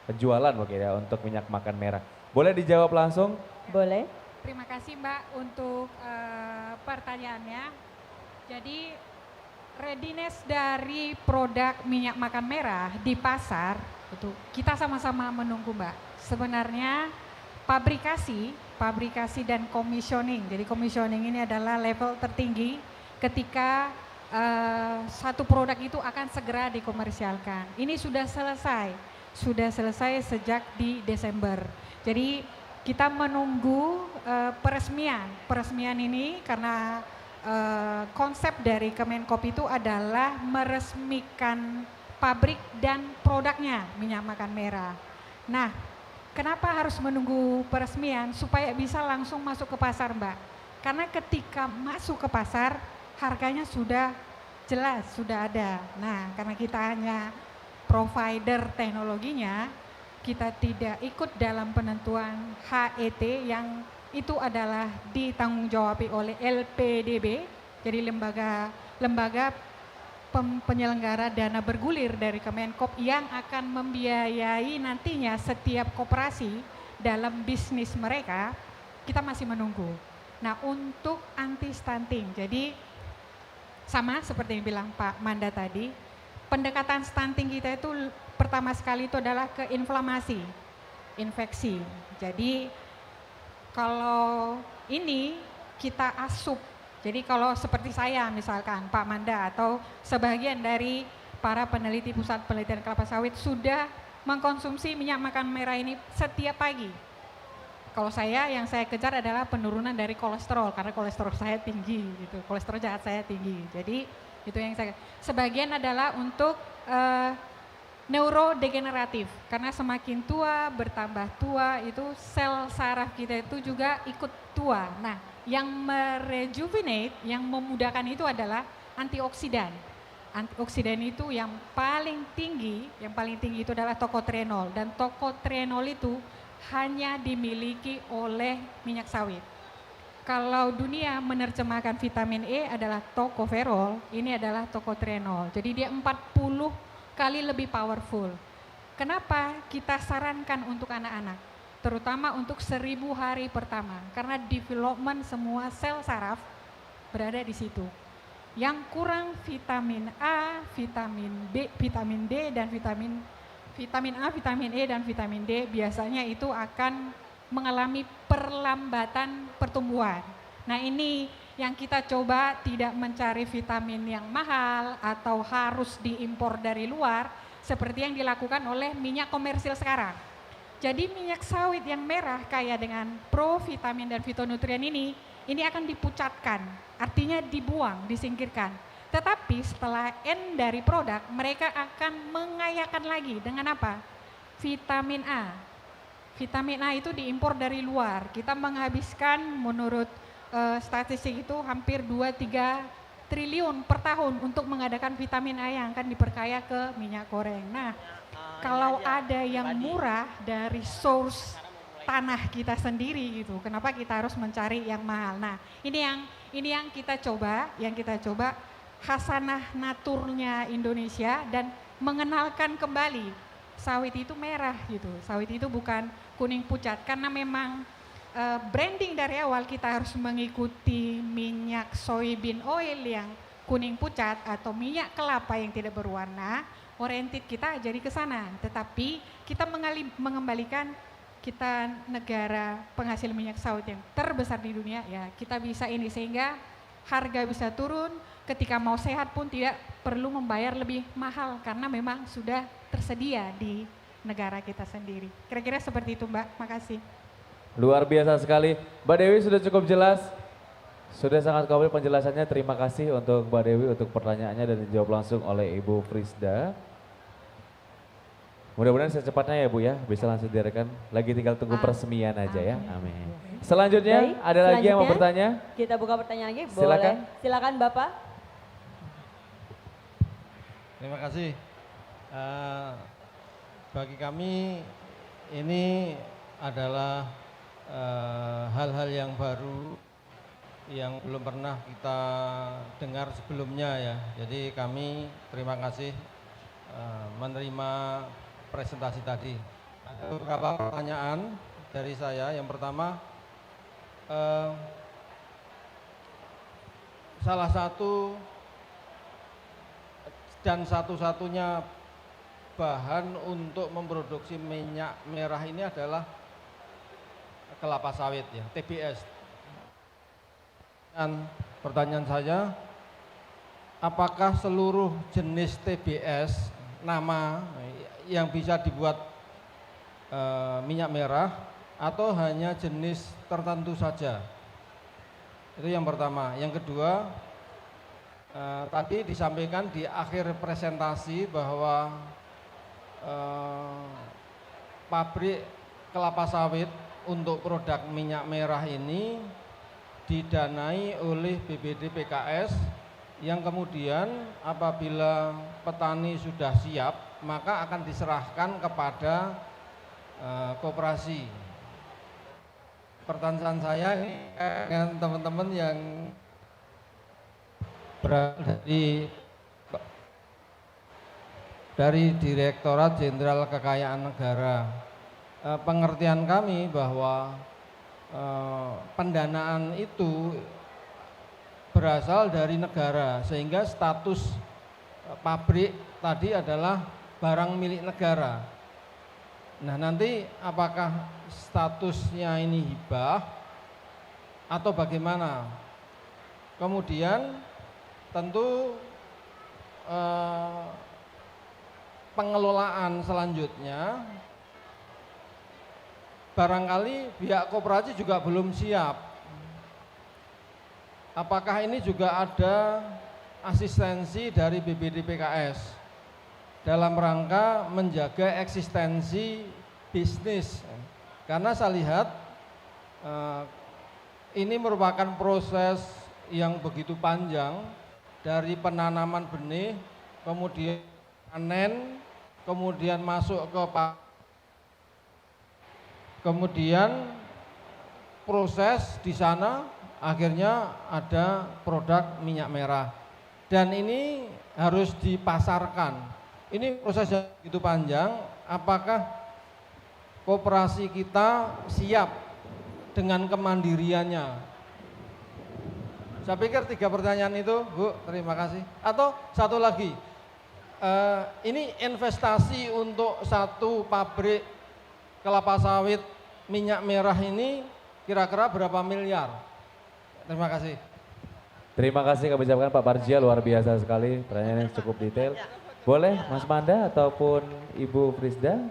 penjualan mungkin ya untuk minyak makan merah. Boleh dijawab langsung? Boleh. Terima kasih Mbak untuk pertanyaannya. Jadi readiness dari produk minyak makan merah di pasar itu kita sama-sama menunggu Mbak. Sebenarnya pabrikasi dan commissioning. Jadi commissioning ini adalah level tertinggi ketika satu produk itu akan segera dikomersialkan. Ini sudah selesai sejak di Desember. Jadi kita menunggu peresmian ini karena konsep dari Kemenkop itu adalah meresmikan pabrik dan produknya minyak makan merah. Nah, kenapa harus menunggu peresmian? Supaya bisa langsung masuk ke pasar Mbak. Karena ketika masuk ke pasar harganya sudah jelas, sudah ada. Nah, karena kita hanya provider teknologinya, kita tidak ikut dalam penentuan HET yang itu adalah ditanggung-jawabi oleh LPDB, jadi lembaga penyelenggara dana bergulir dari Kemenkop yang akan membiayai nantinya setiap koperasi dalam bisnis mereka. Kita masih menunggu. Nah, untuk anti stunting, jadi sama seperti yang bilang Pak Manda tadi, pendekatan stunting kita itu pertama sekali itu adalah ke inflamasi, infeksi. Jadi kalau ini kita asup, jadi kalau seperti saya misalkan Pak Manda atau sebagian dari para peneliti Pusat Penelitian Kelapa Sawit sudah mengkonsumsi minyak makan merah ini setiap pagi. Kalau saya, yang saya kejar adalah penurunan dari kolesterol, karena kolesterol saya tinggi gitu, kolesterol jahat saya tinggi. Jadi itu yang saya, sebagian adalah untuk neurodegeneratif, karena semakin tua, bertambah tua, itu sel saraf kita itu juga ikut tua. Nah, yang merejuvenate, yang memudahkan itu adalah antioksidan. Antioksidan itu yang paling tinggi itu adalah tokotrienol, dan tokotrienol itu hanya dimiliki oleh minyak sawit. Kalau dunia menerjemahkan vitamin E adalah tocopherol, ini adalah tokotrienol. Jadi dia 40 kali lebih powerful. Kenapa kita sarankan untuk anak-anak? Terutama untuk 1000 hari pertama, karena development semua sel saraf berada di situ. Yang kurang vitamin A, vitamin B, vitamin D, dan vitamin A, vitamin E, dan vitamin D biasanya itu akan mengalami perlambatan pertumbuhan. Nah, ini yang kita coba, tidak mencari vitamin yang mahal atau harus diimpor dari luar seperti yang dilakukan oleh minyak komersil sekarang. Jadi minyak sawit yang merah kaya dengan provitamin dan fitonutrien ini akan dipucatkan, artinya dibuang, disingkirkan. Tetapi setelah end dari produk, mereka akan mengayakan lagi dengan apa? Vitamin A. Vitamin A itu diimpor dari luar. Kita menghabiskan menurut statistik itu hampir 2-3 triliun per tahun untuk mengadakan vitamin A yang akan diperkaya ke minyak goreng. Nah, kalau ada yang murah dari source tanah kita sendiri gitu, kenapa kita harus mencari yang mahal? Nah, ini yang kita coba, khasanah naturnya Indonesia dan mengenalkan kembali sawit itu merah gitu. Sawit itu bukan kuning pucat, karena memang branding dari awal kita harus mengikuti minyak soybean oil yang kuning pucat atau minyak kelapa yang tidak berwarna, oriented kita jadi ke sana. Tetapi kita mengembalikan, kita negara penghasil minyak sawit yang terbesar di dunia, ya kita bisa ini sehingga harga bisa turun, ketika mau sehat pun tidak perlu membayar lebih mahal karena memang sudah tersedia di negara kita sendiri. Kira-kira seperti itu Mbak, makasih. Luar biasa sekali. Mbak Dewi sudah cukup jelas, sudah sangat komplit penjelasannya. Terima kasih untuk Mbak Dewi untuk pertanyaannya dan dijawab langsung oleh Ibu Frisda. Mudah-mudahan secepatnya ya Bu ya, bisa langsung diadakan. Lagi tinggal tunggu peresmian aja ya, amin. Selanjutnya Baik, ada lagi yang mau bertanya? Kita buka pertanyaan lagi, Silakan. boleh. Silakan Bapak. Terima kasih. Bagi kami ini adalah hal-hal yang baru yang belum pernah kita dengar sebelumnya ya. Jadi kami terima kasih menerima presentasi tadi. Ada beberapa pertanyaan dari saya. Yang pertama, salah satu dan satu-satunya bahan untuk memproduksi minyak merah ini adalah kelapa sawit ya, TBS. Dan pertanyaan saya, apakah seluruh jenis TBS nama yang bisa dibuat minyak merah atau hanya jenis tertentu saja? Itu yang pertama. Yang kedua, tadi disampaikan di akhir presentasi bahwa pabrik kelapa sawit untuk produk minyak merah ini didanai oleh BPD PKS yang kemudian apabila petani sudah siap maka akan diserahkan kepada koperasi. Pertanyaan saya dengan teman-teman yang berada dari Direktorat Jenderal Kekayaan Negara, pengertian kami bahwa pendanaan itu berasal dari negara, sehingga status pabrik tadi adalah barang milik negara. Nah, nanti apakah statusnya ini hibah atau bagaimana? Kemudian tentu pengelolaan selanjutnya barangkali pihak koperasi juga belum siap. Apakah ini juga ada asistensi dari BPD-PKS dalam rangka menjaga eksistensi bisnis? Karena saya lihat ini merupakan proses yang begitu panjang, dari penanaman benih, kemudian panen, kemudian masuk ke kemudian proses di sana akhirnya ada produk minyak merah, dan ini harus dipasarkan. Ini proses yang begitu panjang. Apakah koperasi kita siap dengan kemandiriannya? Saya pikir 3 pertanyaan itu, Bu, terima kasih. Atau satu lagi, ini investasi untuk satu pabrik kelapa sawit minyak merah ini kira-kira berapa miliar? Terima kasih. Terima kasih kami ucapkan Pak Parjia, luar biasa sekali, pertanyaan yang cukup detail. Boleh Mas Manda ataupun Ibu Frisda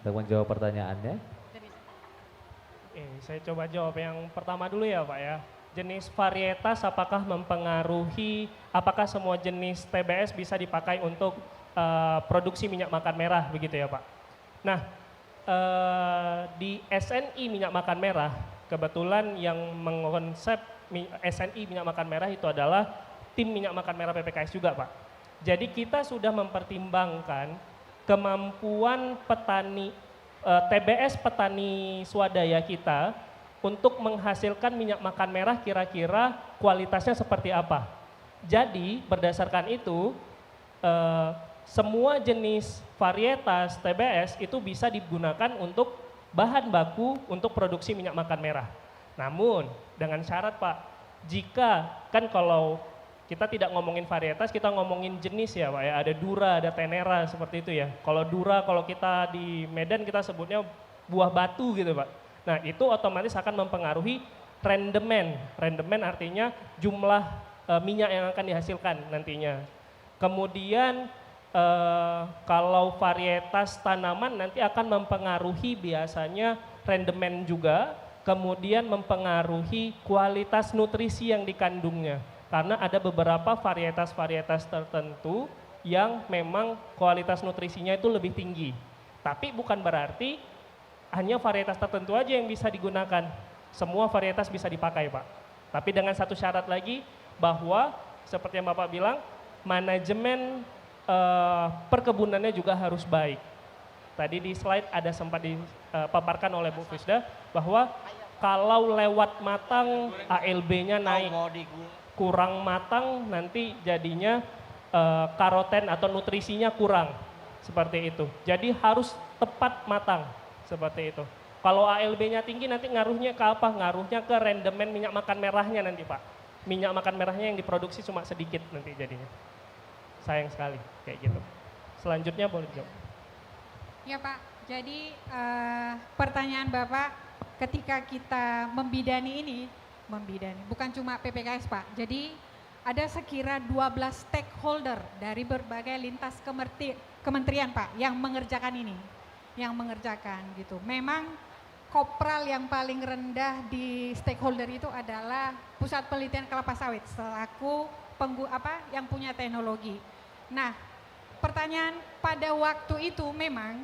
untuk menjawab pertanyaannya. Saya coba jawab yang pertama dulu ya Pak ya. Jenis varietas apakah mempengaruhi, apakah semua jenis TBS bisa dipakai untuk produksi minyak makan merah begitu ya Pak? Nah, di SNI minyak makan merah, kebetulan yang mengkonsep SNI minyak makan merah itu adalah tim minyak makan merah PPKS juga Pak. Jadi kita sudah mempertimbangkan kemampuan petani, TBS petani swadaya kita untuk menghasilkan minyak makan merah kira-kira kualitasnya seperti apa. Jadi berdasarkan itu, semua jenis varietas TBS itu bisa digunakan untuk bahan baku untuk produksi minyak makan merah. Namun dengan syarat Pak, jika kan kalau kita tidak ngomongin varietas, kita ngomongin jenis ya Pak ya, ada Dura, ada Tenera seperti itu ya. Kalau Dura, kalau kita di Medan kita sebutnya buah batu gitu Pak. Nah itu otomatis akan mempengaruhi rendemen. Rendemen artinya jumlah minyak yang akan dihasilkan nantinya. Kemudian kalau varietas tanaman nanti akan mempengaruhi biasanya rendemen juga, kemudian mempengaruhi kualitas nutrisi yang dikandungnya. Karena ada beberapa varietas-varietas tertentu yang memang kualitas nutrisinya itu lebih tinggi. Tapi bukan berarti hanya varietas tertentu aja yang bisa digunakan. Semua varietas bisa dipakai Pak. Tapi dengan satu syarat lagi, bahwa seperti yang Bapak bilang, manajemen perkebunannya juga harus baik. Tadi di slide ada sempat dipaparkan oleh Bu Frisda bahwa kalau lewat matang ALB-nya naik, kurang matang nanti jadinya karoten atau nutrisinya kurang, seperti itu. Jadi harus tepat matang, seperti itu. Kalau ALB-nya tinggi nanti ngaruhnya ke apa? Ngaruhnya ke rendemen minyak makan merahnya nanti Pak. Minyak makan merahnya yang diproduksi cuma sedikit nanti jadinya. Sayang sekali kayak gitu. Selanjutnya boleh jawab. Ya Pak, jadi pertanyaan Bapak ketika kita membidani, bukan cuma PPKS Pak, jadi ada sekira 12 stakeholder dari berbagai lintas kementerian Pak yang mengerjakan ini, gitu. Memang kopral yang paling rendah di stakeholder itu adalah Pusat Penelitian Kelapa Sawit selaku yang punya teknologi. Nah, pertanyaan pada waktu itu memang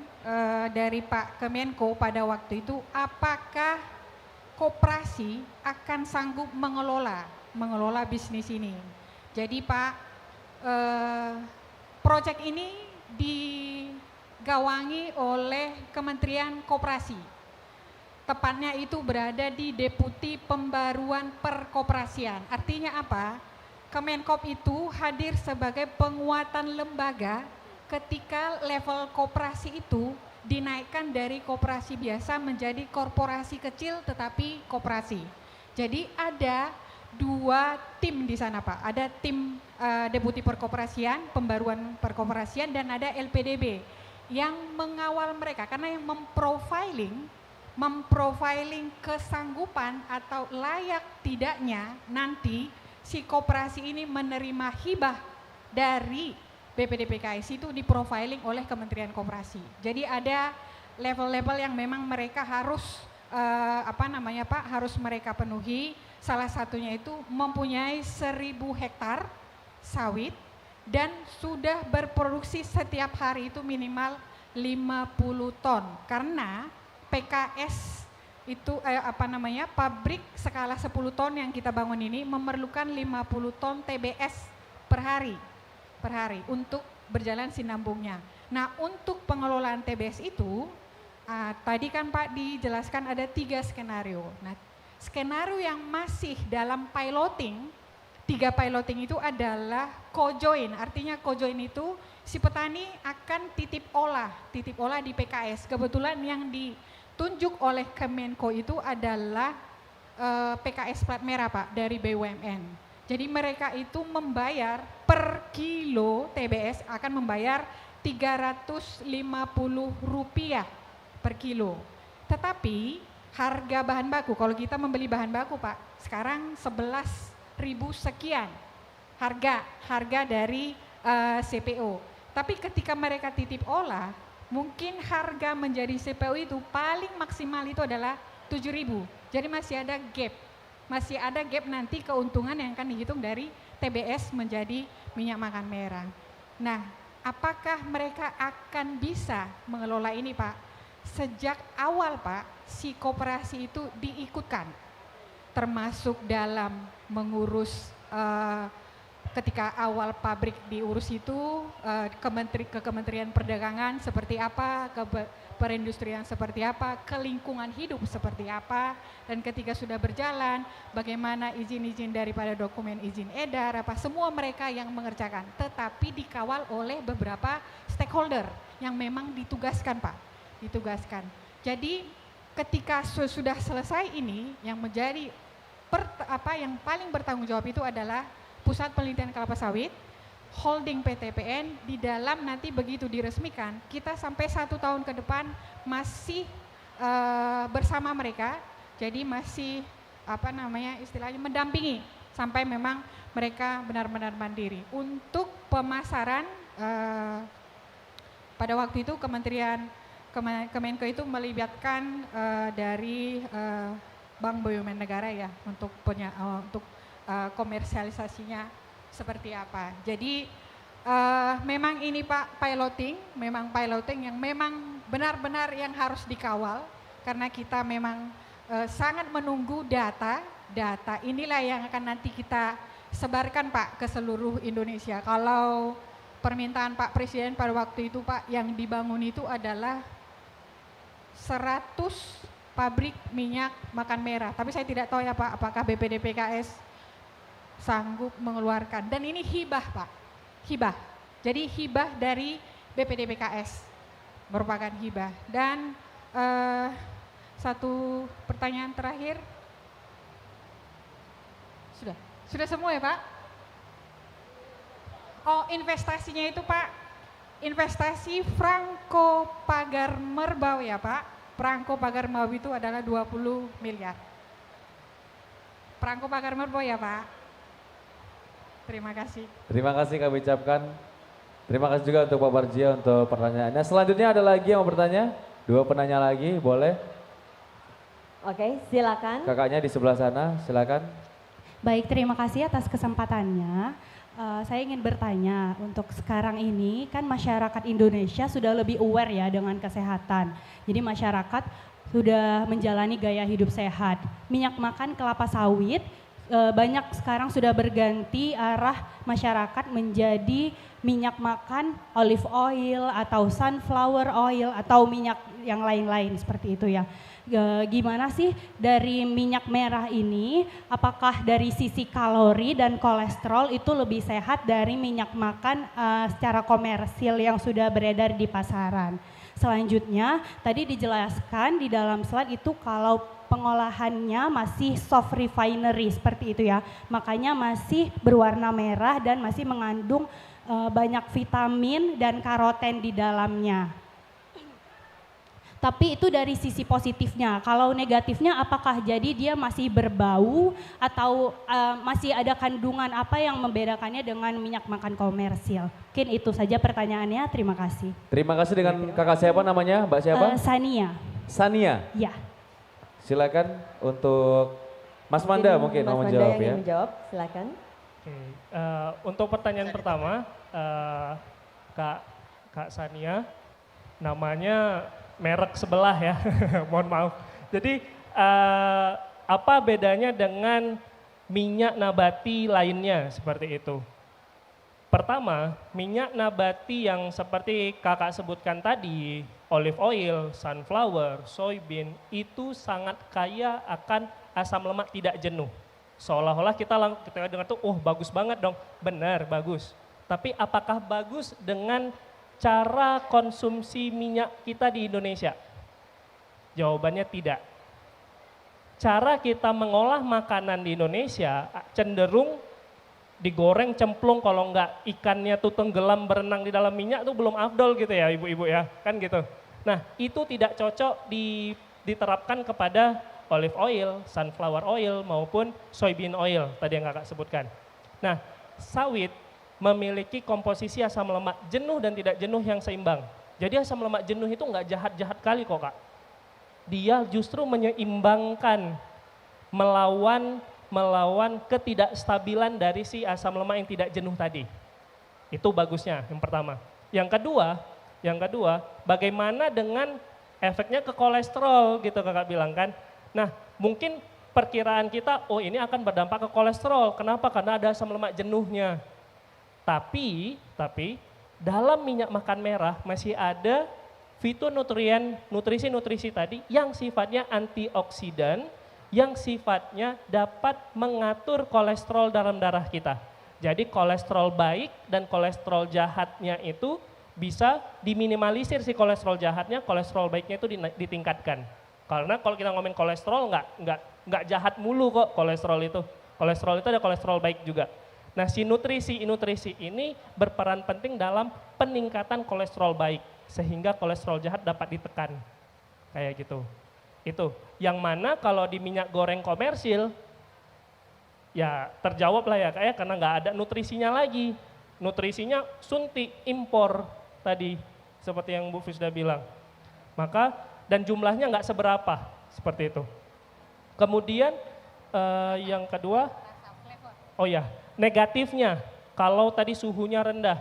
dari Pak Kemenko pada waktu itu, apakah koperasi akan sanggup mengelola bisnis ini? Jadi Pak, proyek ini digawangi oleh Kementerian Koperasi. Tepatnya itu berada di Deputi Pembaruan Perkoperasian. Artinya apa? Kemenkop itu hadir sebagai penguatan lembaga ketika level koperasi itu dinaikkan dari koperasi biasa menjadi korporasi kecil tetapi koperasi. Jadi ada 2 tim di sana Pak. Ada tim Deputi Perkoperasian, pembaruan perkoperasian, dan ada LPDB yang mengawal mereka karena yang memprofiling kesanggupan atau layak tidaknya nanti si koperasi ini menerima hibah dari BPDPKS itu diprofiling oleh Kementerian Koperasi. Jadi ada level-level yang memang mereka harus harus mereka penuhi. Salah satunya itu mempunyai 1.000 hektar sawit dan sudah berproduksi setiap hari itu minimal 50 ton. Karena PKS itu pabrik skala 10 ton yang kita bangun ini memerlukan 50 ton TBS per hari untuk berjalan sinambungnya. Nah, untuk pengelolaan TBS itu tadi kan Pak dijelaskan ada 3 skenario. Nah, skenario yang masih dalam piloting, 3 piloting itu adalah cojoin. Artinya cojoin itu si petani akan titip olah di PKS. Kebetulan yang ditunjuk oleh Kemenko itu adalah PKS plat merah Pak dari BUMN. Jadi mereka itu membayar per kilo TBS akan membayar Rp350 per kilo. Tetapi harga bahan baku, kalau kita membeli bahan baku Pak, sekarang 11.000 sekian harga dari CPO. Tapi ketika mereka titip olah, mungkin harga menjadi CPO itu paling maksimal itu adalah 7.000. Jadi masih ada gap nanti keuntungan yang akan dihitung dari TBS menjadi minyak makan merah. Nah, apakah mereka akan bisa mengelola ini Pak? Sejak awal Pak, si koperasi itu diikutkan, termasuk dalam mengurus ketika awal pabrik diurus itu ke Kementerian Perdagangan seperti apa, ke perindustrian seperti apa, ke lingkungan hidup seperti apa, dan ketika sudah berjalan bagaimana izin-izin daripada dokumen izin edar, semua mereka yang mengerjakan, tetapi dikawal oleh beberapa stakeholder yang memang ditugaskan Pak. Jadi ketika sudah selesai ini, yang menjadi yang paling bertanggung jawab itu adalah Pusat Penelitian Kelapa Sawit, holding PTPN. Di dalam nanti begitu diresmikan, kita sampai 1 tahun ke depan masih bersama mereka. Jadi masih istilahnya mendampingi sampai memang mereka benar-benar mandiri. Untuk pemasaran pada waktu itu Kemenko itu melibatkan dari Bank BUMN Negara ya untuk komersialisasinya seperti apa. Jadi memang ini Pak piloting yang memang benar-benar yang harus dikawal karena kita memang sangat menunggu data inilah yang akan nanti kita sebarkan Pak ke seluruh Indonesia. Kalau permintaan Pak Presiden pada waktu itu Pak yang dibangun itu adalah 100 pabrik minyak makan merah. Tapi saya tidak tahu ya Pak, apakah BPDPKS sanggup mengeluarkan. Dan ini hibah Pak, hibah. Jadi hibah dari BPDPKS, merupakan hibah. Dan satu pertanyaan terakhir. Sudah semua ya Pak? Oh, investasinya itu Pak, investasi Franco Pagar Merbau ya Pak. Franco Pagar Merbau itu adalah 20 miliar. Franco Pagar Merbau ya Pak. Terima kasih. Terima kasih kami ucapkan. Terima kasih juga untuk Pak Barjia untuk pertanyaannya. Selanjutnya ada lagi yang mau bertanya? 2 penanya lagi, boleh? Oke, silakan. Kakaknya di sebelah sana, silakan. Baik, terima kasih atas kesempatannya. Saya ingin bertanya, untuk sekarang ini kan masyarakat Indonesia sudah lebih aware ya dengan kesehatan. Jadi masyarakat sudah menjalani gaya hidup sehat. Minyak makan kelapa sawit banyak sekarang sudah berganti arah masyarakat menjadi minyak makan olive oil atau sunflower oil atau minyak yang lain-lain seperti itu ya. Gimana sih dari minyak merah ini, apakah dari sisi kalori dan kolesterol itu lebih sehat dari minyak makan secara komersil yang sudah beredar di pasaran? Selanjutnya, tadi dijelaskan di dalam slide itu kalau pengolahannya masih soft refinery seperti itu ya. Makanya masih berwarna merah dan masih mengandung banyak vitamin dan karoten di dalamnya. Tapi itu dari sisi positifnya. Kalau negatifnya apakah jadi dia masih berbau atau masih ada kandungan apa yang membedakannya dengan minyak makan komersil? Mungkin itu saja pertanyaannya. Terima kasih. Terima kasih dengan kakak siapa namanya? Mbak siapa? Sania. Sania. Ya. Silakan untuk Mas Manda mungkin Mas mau Manda menjawab yang ya. ingin menjawab, silakan. Oke, untuk pertanyaan pertama, Kak Sania, namanya merek sebelah ya, mohon maaf. Jadi apa bedanya dengan minyak nabati lainnya seperti itu? Pertama, minyak nabati yang seperti kakak sebutkan tadi, olive oil, sunflower, soybean, itu sangat kaya akan asam lemak tidak jenuh. Seolah-olah kita dengar tuh, oh bagus banget dong, benar bagus. Tapi apakah bagus dengan cara konsumsi minyak kita di Indonesia? Jawabannya tidak. Cara kita mengolah makanan di Indonesia cenderung digoreng cemplung, kalau enggak ikannya tuh tenggelam berenang di dalam minyak tuh belum afdol gitu ya ibu-ibu ya, kan gitu. Nah itu tidak cocok diterapkan kepada olive oil, sunflower oil maupun soybean oil tadi yang kakak sebutkan. Nah sawit memiliki komposisi asam lemak jenuh dan tidak jenuh yang seimbang. Jadi asam lemak jenuh itu enggak jahat-jahat kali kok kak. Dia justru menyeimbangkan, melawan ketidakstabilan dari si asam lemak yang tidak jenuh tadi. Itu bagusnya yang pertama. Yang kedua, bagaimana dengan efeknya ke kolesterol gitu kakak bilang kan. Nah mungkin perkiraan kita, oh ini akan berdampak ke kolesterol. Kenapa? Karena ada asam lemak jenuhnya. Tapi dalam minyak makan merah masih ada fitonutrien, nutrisi-nutrisi tadi yang sifatnya antioksidan, yang sifatnya dapat mengatur kolesterol dalam darah kita. Jadi kolesterol baik dan kolesterol jahatnya itu bisa diminimalisir si kolesterol jahatnya, kolesterol baiknya itu ditingkatkan. Karena kalau kita ngomongin kolesterol nggak jahat mulu kok kolesterol itu. Kolesterol itu ada kolesterol baik juga. Nah si nutrisi ini berperan penting dalam peningkatan kolesterol baik. Sehingga kolesterol jahat dapat ditekan. Kayak gitu. Itu. Yang mana kalau di minyak goreng komersil, ya terjawab lah ya kayak karena nggak ada nutrisinya lagi. Nutrisinya suntik, impor tadi. Seperti yang Bu Fisda bilang. Maka dan jumlahnya nggak seberapa seperti itu. Kemudian yang kedua, oh ya negatifnya kalau tadi suhunya rendah.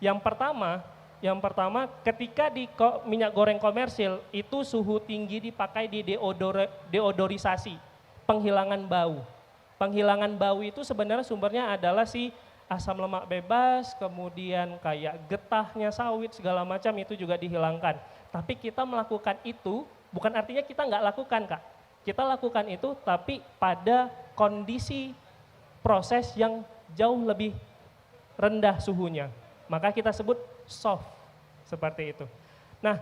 Yang pertama ketika di minyak goreng komersil itu suhu tinggi dipakai di deodorisasi, penghilangan bau. Penghilangan bau itu sebenarnya sumbernya adalah si asam lemak bebas, kemudian kayak getahnya sawit segala macam itu juga dihilangkan. Tapi kita melakukan itu bukan artinya kita nggak lakukan kak. Kita lakukan itu tapi pada kondisi proses yang jauh lebih rendah suhunya. Maka kita sebut soft seperti itu. Nah,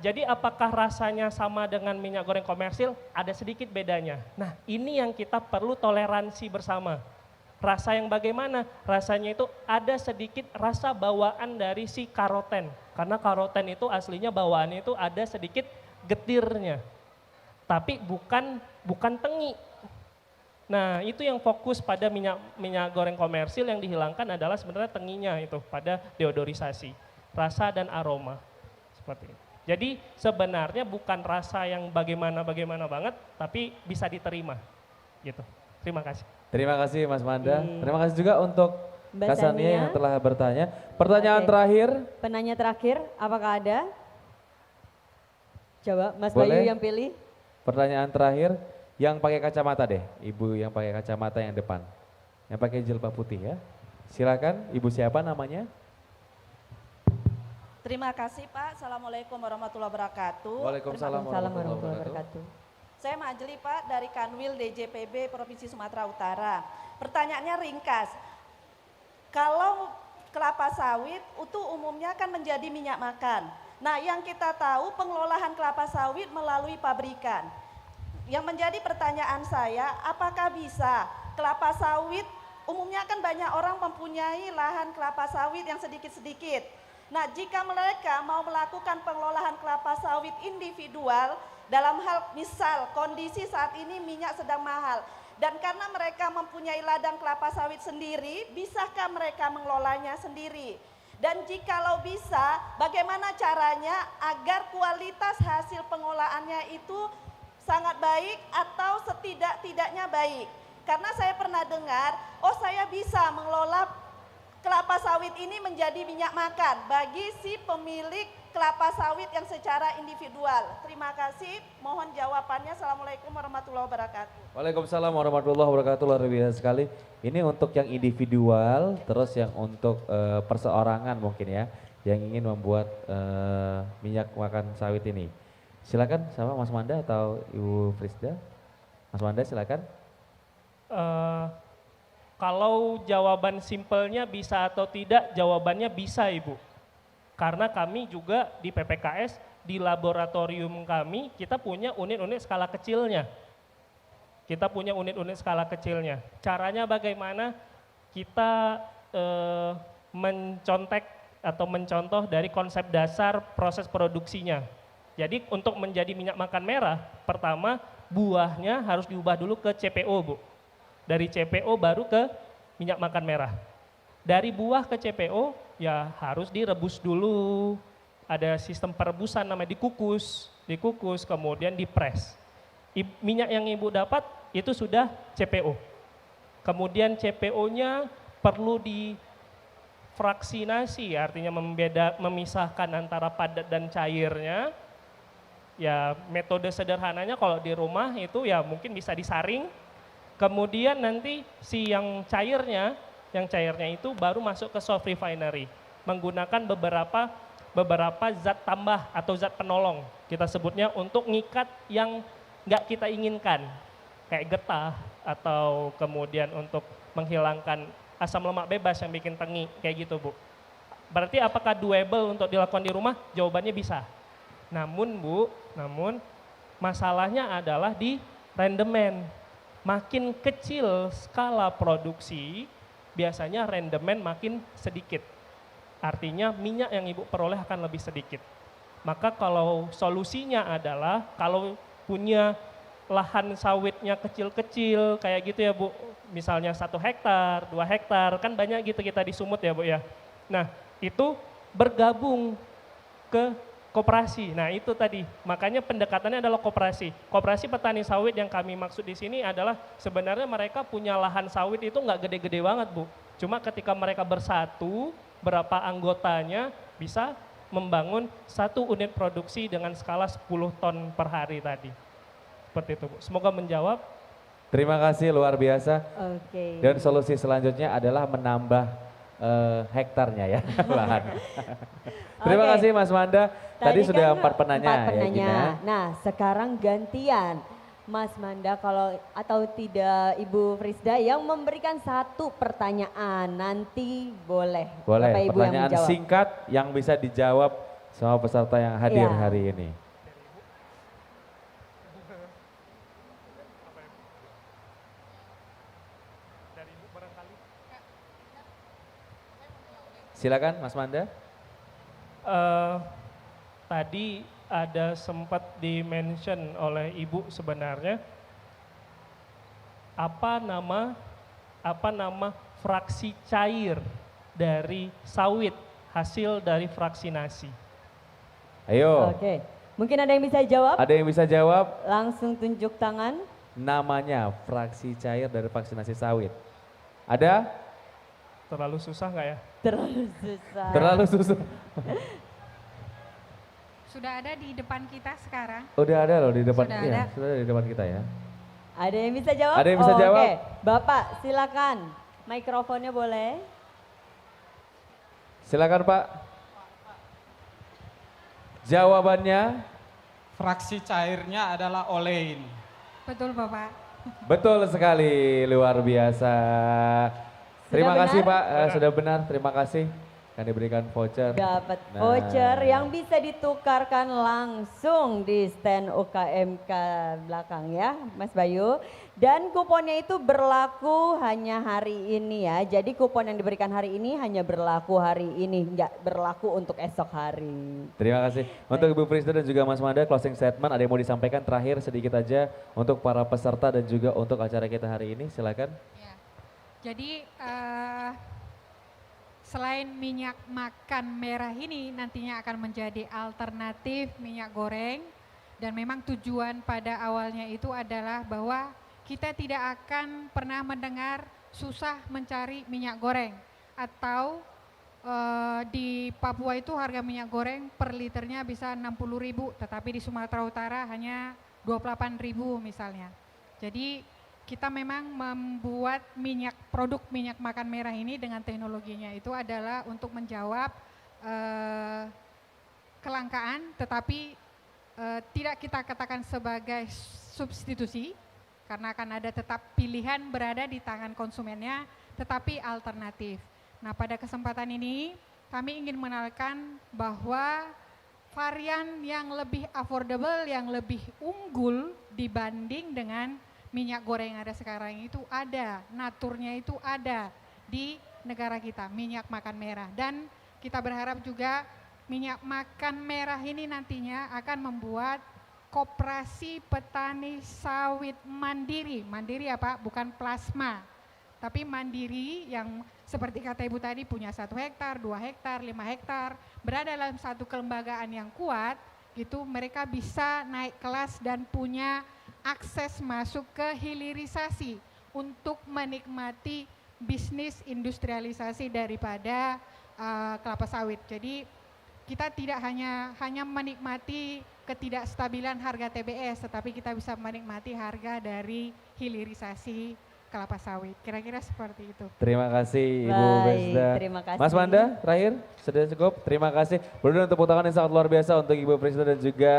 jadi apakah rasanya sama dengan minyak goreng komersil? Ada sedikit bedanya. Nah, ini yang kita perlu toleransi bersama. Rasa yang bagaimana? Rasanya itu ada sedikit rasa bawaan dari si karoten. Karena karoten itu aslinya bawaannya itu ada sedikit getirnya. Tapi bukan tengi. Nah itu yang fokus pada minyak goreng komersil yang dihilangkan adalah sebenarnya tenginya itu pada deodorisasi. Rasa dan aroma. Seperti itu. Jadi sebenarnya bukan rasa yang bagaimana banget, tapi bisa diterima. Gitu. Terima kasih. Terima kasih Mas Manda. Terima kasih juga untuk Mbak Kak Sania Sania yang telah bertanya. Pertanyaan Oke. terakhir. Penanya terakhir, apakah ada? Coba Mas Boleh. Bayu yang pilih. Pertanyaan terakhir yang pakai kacamata deh. Ibu yang pakai kacamata yang depan. Yang pakai jilbab putih ya. Silakan, Ibu siapa namanya? Terima kasih Pak. Assalamualaikum warahmatullahi wabarakatuh. Waalaikumsalam warahmatullahi wabarakatuh. Saya Majeli Pak dari Kanwil DJPB Provinsi Sumatera Utara. Pertanyaannya ringkas. Kalau kelapa sawit itu umumnya kan menjadi minyak makan. Nah, yang kita tahu pengolahan kelapa sawit melalui pabrikan. Yang menjadi pertanyaan saya, apakah bisa kelapa sawit, umumnya kan banyak orang mempunyai lahan kelapa sawit yang sedikit-sedikit. Nah, jika mereka mau melakukan pengolahan kelapa sawit individual, dalam hal misal kondisi saat ini minyak sedang mahal, dan karena mereka mempunyai ladang kelapa sawit sendiri, bisakah mereka mengelolanya sendiri? Dan jikalau bisa, bagaimana caranya agar kualitas hasil pengolahannya itu sangat baik atau setidak-tidaknya baik? Karena saya pernah dengar, oh saya bisa mengelola kelapa sawit ini menjadi minyak makan bagi si pemilik kelapa sawit yang secara individual. Terima kasih, mohon jawabannya. Assalamualaikum warahmatullahi wabarakatuh. Waalaikumsalam warahmatullahi wabarakatuh, luar biasa sekali. Ini untuk yang individual, terus yang untuk perseorangan mungkin ya, yang ingin membuat minyak makan sawit ini. Silakan sama Mas Manda atau Ibu Frisda. Mas Manda silakan. Kalau jawaban simpelnya bisa atau tidak, jawabannya bisa Ibu. Karena kami juga di PPKS, di laboratorium kami, kita punya unit-unit skala kecilnya. Caranya bagaimana? Kita mencontek atau mencontoh dari konsep dasar proses produksinya. Jadi untuk menjadi minyak makan merah, pertama buahnya harus diubah dulu ke CPO, Bu. Dari CPO baru ke minyak makan merah. Dari buah ke CPO ya harus direbus dulu. Ada sistem perebusan namanya dikukus, kemudian dipres. Minyak yang Ibu dapat itu sudah CPO. Kemudian CPO-nya perlu difraksinasi, artinya memisahkan antara padat dan cairnya. Ya metode sederhananya kalau di rumah itu ya mungkin bisa disaring. Kemudian nanti si yang cairnya itu baru masuk ke soft refinery menggunakan beberapa zat tambah atau zat penolong, kita sebutnya, untuk ngikat yang nggak kita inginkan, kayak getah atau kemudian untuk menghilangkan asam lemak bebas yang bikin tengi, kayak gitu Bu. Berarti apakah doable untuk dilakukan di rumah? Jawabannya bisa. Namun masalahnya adalah di rendemen. Makin kecil skala produksi, biasanya rendemen makin sedikit. Artinya minyak yang Ibu peroleh akan lebih sedikit. Maka kalau solusinya adalah kalau punya lahan sawitnya kecil-kecil kayak gitu ya Bu, misalnya 1 hektar, 2 hektar, kan banyak gitu kita di Sumut ya Bu ya. Nah itu bergabung ke koperasi. Nah itu tadi, makanya pendekatannya adalah koperasi. Koperasi petani sawit yang kami maksud di sini adalah sebenarnya mereka punya lahan sawit itu nggak gede-gede banget Bu. Cuma ketika mereka bersatu, berapa anggotanya bisa membangun 1 unit produksi dengan skala 10 ton per hari tadi. Seperti itu Bu. Semoga menjawab. Terima kasih, luar biasa. Oke. Dan solusi selanjutnya adalah menambah hektarnya ya lahan. Terima kasih Mas Manda. Tadi sudah kan 4 penanya, 4 penanya. ya Gina. Nah sekarang gantian Mas Manda kalau atau tidak Ibu Frisda yang memberikan 1 pertanyaan, nanti boleh Boleh, Bapak Ibu yang pertanyaan menjawab. singkat yang bisa dijawab sama peserta yang hadir Iya. hari ini. Silakan Mas Manda. Tadi ada sempat di-mention oleh Ibu sebenarnya apa nama fraksi cair dari sawit hasil dari fraksinasi. Ayo, Oke, mungkin ada yang bisa jawab? ada yang bisa jawab Langsung tunjuk tangan. namanya fraksi cair dari vaksinasi sawit? Ada? Terlalu susah nggak ya? Terlalu susah. Terlalu susah. Sudah ada di depan kita sekarang. Udah ada loh di depan, Sudah iya, ada. sudah ada di depan kita ya. Ada yang bisa jawab? Ada yang bisa Oh, jawab? Oke, Bapak silakan. Mikrofonnya boleh. Silakan Pak. Jawabannya Fraksi cairnya adalah olein. Betul Bapak. betul sekali, luar biasa. Terima Sudah kasih benar? Pak, sudah benar, terima kasih. akan diberikan voucher. Dapat Nah. voucher yang bisa ditukarkan langsung di stand UKMK belakang ya Mas Bayu. Dan kuponnya itu berlaku hanya hari ini ya. Jadi kupon yang diberikan hari ini hanya berlaku hari ini, nggak berlaku untuk esok hari. Terima kasih. Untuk Ibu Prisda dan juga Mas Manda, closing statement ada yang mau disampaikan terakhir sedikit aja untuk para peserta dan juga untuk acara kita hari ini, silakan. Ya. Jadi selain minyak makan merah ini nantinya akan menjadi alternatif minyak goreng dan memang tujuan pada awalnya itu adalah bahwa kita tidak akan pernah mendengar susah mencari minyak goreng atau di Papua itu harga minyak goreng per liternya bisa 60.000 tetapi di Sumatera Utara hanya 28.000 misalnya. Jadi kita memang membuat produk minyak makan merah ini dengan teknologinya itu adalah untuk menjawab kelangkaan tetapi tidak kita katakan sebagai substitusi karena akan ada tetap pilihan berada di tangan konsumennya tetapi alternatif. Nah pada kesempatan ini kami ingin mengenalkan bahwa varian yang lebih affordable, yang lebih unggul dibanding dengan minyak goreng yang ada sekarang itu ada, naturnya itu ada di negara kita, minyak makan merah. Dan kita berharap juga minyak makan merah ini nantinya akan membuat koperasi petani sawit mandiri. Mandiri apa? Bukan plasma, tapi mandiri yang seperti kata Ibu tadi punya 1 hektar, 2 hektar, 5 hektar, berada dalam satu kelembagaan yang kuat, gitu mereka bisa naik kelas dan punya akses masuk ke hilirisasi untuk menikmati bisnis industrialisasi daripada kelapa sawit. Jadi kita tidak hanya menikmati ketidakstabilan harga TBS, tetapi kita bisa menikmati harga dari hilirisasi kelapa sawit. Kira-kira seperti itu. Terima kasih Ibu Baik, Prisda. terima kasih. Mas Manda, terakhir sudah cukup. Terima kasih. Berdua untuk tepuk tangan yang sangat luar biasa untuk Ibu Prisda dan juga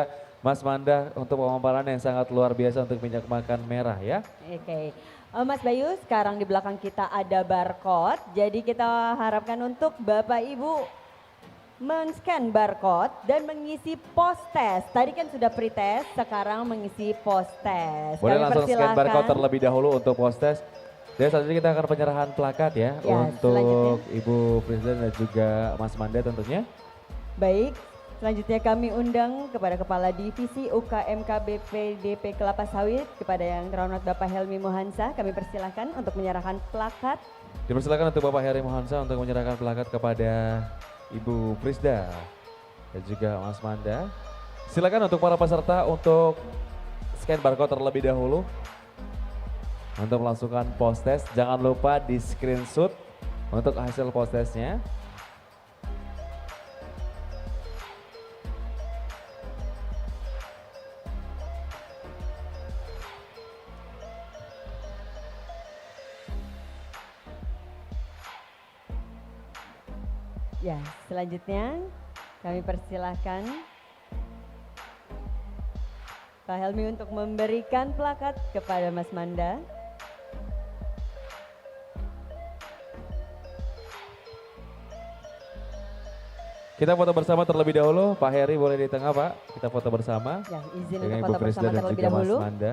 Mas Manda untuk pemaparan yang sangat luar biasa untuk minyak makan merah ya. Oke. Mas Bayu, sekarang di belakang kita ada barcode. Jadi kita harapkan untuk Bapak Ibu men-scan barcode dan mengisi post test. Tadi kan sudah pre-test, sekarang mengisi post test. Boleh Kami langsung scan persilahkan. barcode terlebih dahulu untuk post test. Dan selanjutnya kita akan penyerahan plakat ya, Ya, untuk selanjutnya. Ibu Presiden dan juga Mas Manda tentunya. Baik, selanjutnya kami undang kepada Kepala Divisi UKMK BPDP Kelapa Sawit, kepada yang terhormat Bapak Helmi Mohansa, kami persilahkan untuk menyerahkan plakat. Dipersilakan untuk Bapak Heri Mohansa untuk menyerahkan plakat kepada Ibu Prisda dan juga Mas Manda. Silakan untuk para peserta untuk scan barcode terlebih dahulu untuk melangsungkan post test. Jangan lupa di screenshot untuk hasil post testnya. Ya, selanjutnya kami persilahkan Pak Helmi untuk memberikan plakat kepada Mas Manda. Kita foto bersama terlebih dahulu. Pak Heri boleh di tengah Pak. Kita foto bersama. Ya, izin Dengan untuk Ibu foto Prisda bersama dan terlebih juga Mas dahulu. Manda.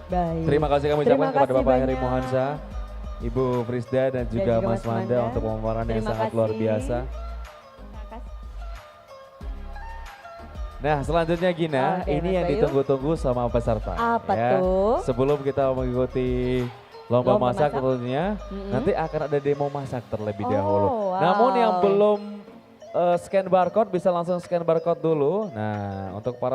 Baik. Terima kasih kami Terima ucapkan kepada kasih Bapak Heri banyak. Mohansa, Ibu Prisda dan juga juga Mas Mas Manda Manda. untuk pemaparan yang Terima sangat luar kasih. biasa. Terima kasih. Nah selanjutnya Gina, Oke, ini Mas yang Bayu. ditunggu-tunggu sama peserta. Apa ya. tuh? Sebelum kita mengikuti lomba Lomba masak masak? tentunya, Mm-mm. nanti akan ada demo masak terlebih Oh, dahulu. wow. Namun yang belum scan barcode bisa langsung scan barcode dulu. Nah untuk para